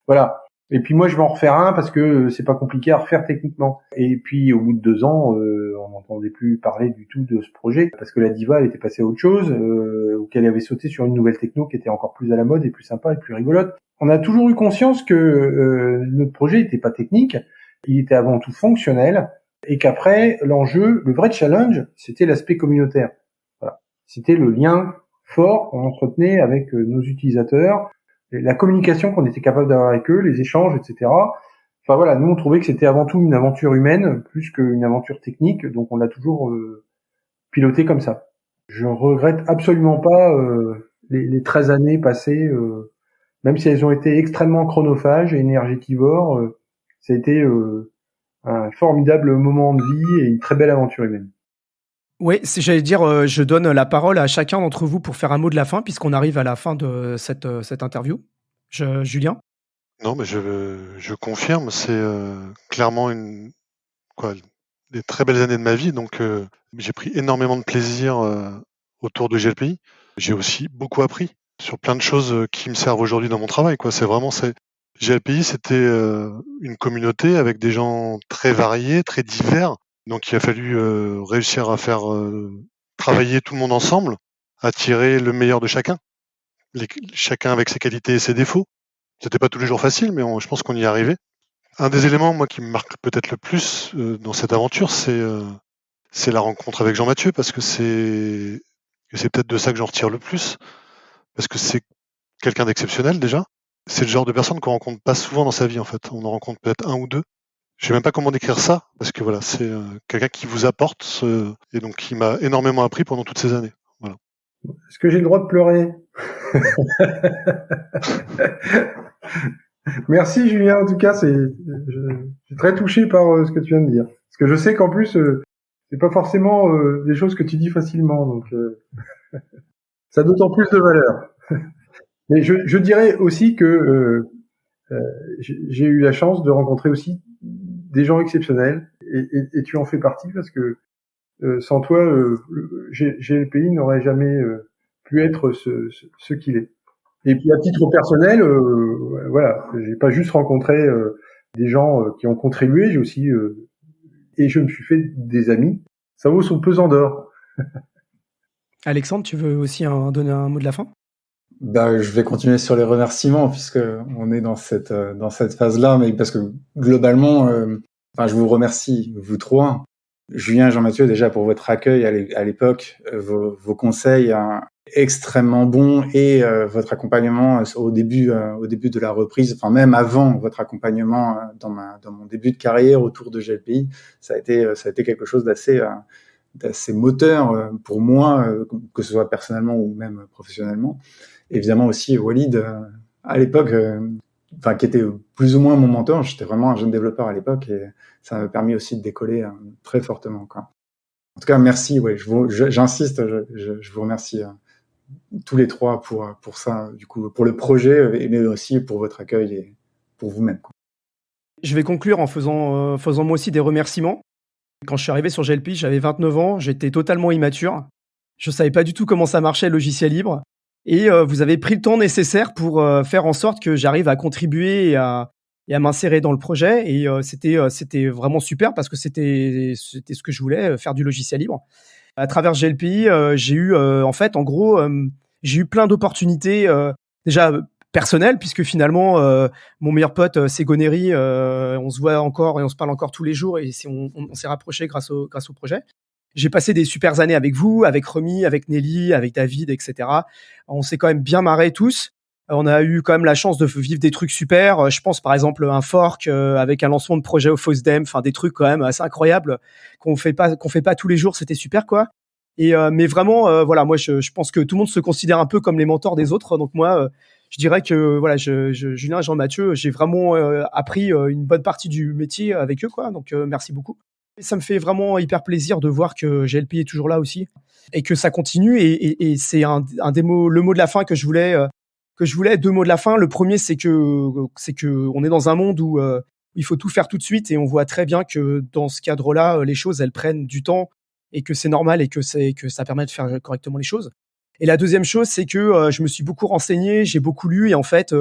Voilà. Et puis moi, je vais en refaire un parce que c'est pas compliqué à refaire techniquement. Et puis au bout de 2 ans, on n'entendait plus parler du tout de ce projet parce que la Diva, elle était passée à autre chose, ou qu'elle avait sauté sur une nouvelle techno qui était encore plus à la mode et plus sympa et plus rigolote. On a toujours eu conscience que notre projet n'était pas technique, il était avant tout fonctionnel, et qu'après, l'enjeu, le vrai challenge, c'était l'aspect communautaire. Voilà. C'était le lien fort qu'on entretenait avec nos utilisateurs, la communication qu'on était capable d'avoir avec eux, les échanges, etc. Enfin voilà, nous on trouvait que c'était avant tout une aventure humaine plus qu'une aventure technique, donc on l'a toujours piloté comme ça. Je regrette absolument pas les 13 années passées, même si elles ont été extrêmement chronophages et énergétivores. Ça a été un formidable moment de vie et une très belle aventure humaine. Oui, j'allais dire, je donne la parole à chacun d'entre vous pour faire un mot de la fin, puisqu'on arrive à la fin de cette interview. Julien? Non, mais je confirme, c'est clairement des très belles années de ma vie. Donc, j'ai pris énormément de plaisir autour de GLPI. J'ai aussi beaucoup appris sur plein de choses qui me servent aujourd'hui dans mon travail. GLPI, c'était une communauté avec des gens très variés, très divers. Donc, il a fallu réussir à faire travailler tout le monde ensemble, à tirer le meilleur de chacun, chacun avec ses qualités et ses défauts. C'était pas tous les jours facile, mais je pense qu'on y est arrivé. Un des éléments, moi, qui me marque peut-être le plus dans cette aventure, c'est la rencontre avec Jean-Mathieu, parce que c'est peut-être de ça que j'en retire le plus, parce que c'est quelqu'un d'exceptionnel déjà. C'est le genre de personne qu'on rencontre pas souvent dans sa vie, en fait. On en rencontre peut-être un ou deux. Je sais même pas comment décrire ça, parce que voilà, c'est quelqu'un qui vous apporte, et donc qui m'a énormément appris pendant toutes ces années. Voilà. Est-ce que j'ai le droit de pleurer? Merci Julien, en tout cas, je suis très touché par ce que tu viens de dire. Parce que je sais qu'en plus, c'est pas forcément des choses que tu dis facilement, donc ça a d'autant plus de valeur. Mais je dirais aussi que j'ai eu la chance de rencontrer aussi des gens exceptionnels, et tu en fais partie parce que sans toi, GLPI n'aurait jamais pu être ce qu'il est. Et puis à titre personnel, voilà, j'ai pas juste rencontré des gens qui ont contribué, j'ai aussi et je me suis fait des amis. Ça vaut son pesant d'or. Alexandre, tu veux aussi donner un mot de la fin? Je vais continuer sur les remerciements puisque on est dans cette phase-là, mais parce que globalement, je vous remercie vous trois, Julien et Jean-Mathieu, déjà pour votre accueil à l'époque, vos conseils extrêmement bons, et votre accompagnement au début de la reprise, enfin même avant votre accompagnement dans mon début de carrière autour de GLPI, ça a été quelque chose d'assez moteur pour moi, que ce soit personnellement ou même professionnellement. Évidemment aussi Walid, à l'époque, qui était plus ou moins mon mentor. J'étais vraiment un jeune développeur à l'époque, et ça m'a permis aussi de décoller très fortement, quoi. En tout cas, merci. Ouais, j'insiste, je vous remercie tous les trois pour ça, du coup, pour le projet, mais aussi pour votre accueil et pour vous-même, quoi. Je vais conclure en faisant moi aussi des remerciements. Quand je suis arrivé sur GLPI, j'avais 29 ans, j'étais totalement immature. Je savais pas du tout comment ça marchait le logiciel libre. Et vous avez pris le temps nécessaire pour faire en sorte que j'arrive à contribuer et à m'insérer dans le projet. Et c'était vraiment super parce que c'était ce que je voulais, faire du logiciel libre. À travers GLPI, j'ai eu j'ai eu plein d'opportunités, déjà personnelles, puisque finalement mon meilleur pote c'est Goneri, on se voit encore et on se parle encore tous les jours, et on s'est rapprochés grâce au projet. J'ai passé des super années avec vous, avec Romy, avec Nelly, avec David, etc. On s'est quand même bien marrés tous. On a eu quand même la chance de vivre des trucs super. Je pense par exemple un fork avec un lancement de projet au FOSDEM, enfin des trucs quand même assez incroyables qu'on fait pas tous les jours. C'était super, quoi. Et mais vraiment, voilà, moi je pense que tout le monde se considère un peu comme les mentors des autres. Donc moi, je dirais que voilà, Julien et Jean-Mathieu, j'ai vraiment appris une bonne partie du métier avec eux, quoi. Donc merci beaucoup. Et ça me fait vraiment hyper plaisir de voir que GLPI est toujours là aussi et que ça continue. Et c'est un des mots, le mot de la fin que je voulais. Deux mots de la fin. Le premier, c'est que on est dans un monde où il faut tout faire tout de suite, et on voit très bien que dans ce cadre-là, les choses elles prennent du temps, et que c'est normal, et que ça permet de faire correctement les choses. Et la deuxième chose, c'est que je me suis beaucoup renseigné, j'ai beaucoup lu, et en fait,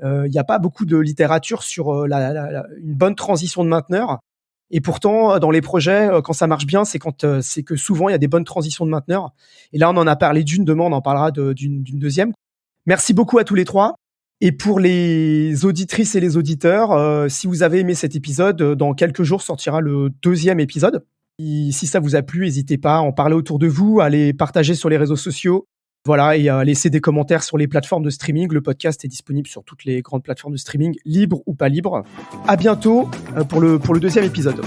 Il n'y a pas beaucoup de littérature sur une bonne transition de mainteneur. Et pourtant, dans les projets, quand ça marche bien, c'est que souvent il y a des bonnes transitions de mainteneur. Et là, on en a parlé d'une, demain on en parlera d'une deuxième. Merci beaucoup à tous les trois. Et pour les auditrices et les auditeurs, si vous avez aimé cet épisode, dans quelques jours sortira le 2e épisode. Si ça vous a plu, n'hésitez pas à en parler autour de vous, à les partager sur les réseaux sociaux. Voilà, et laissez des commentaires sur les plateformes de streaming. Le podcast est disponible sur toutes les grandes plateformes de streaming, libres ou pas libres. À bientôt pour le 2e épisode.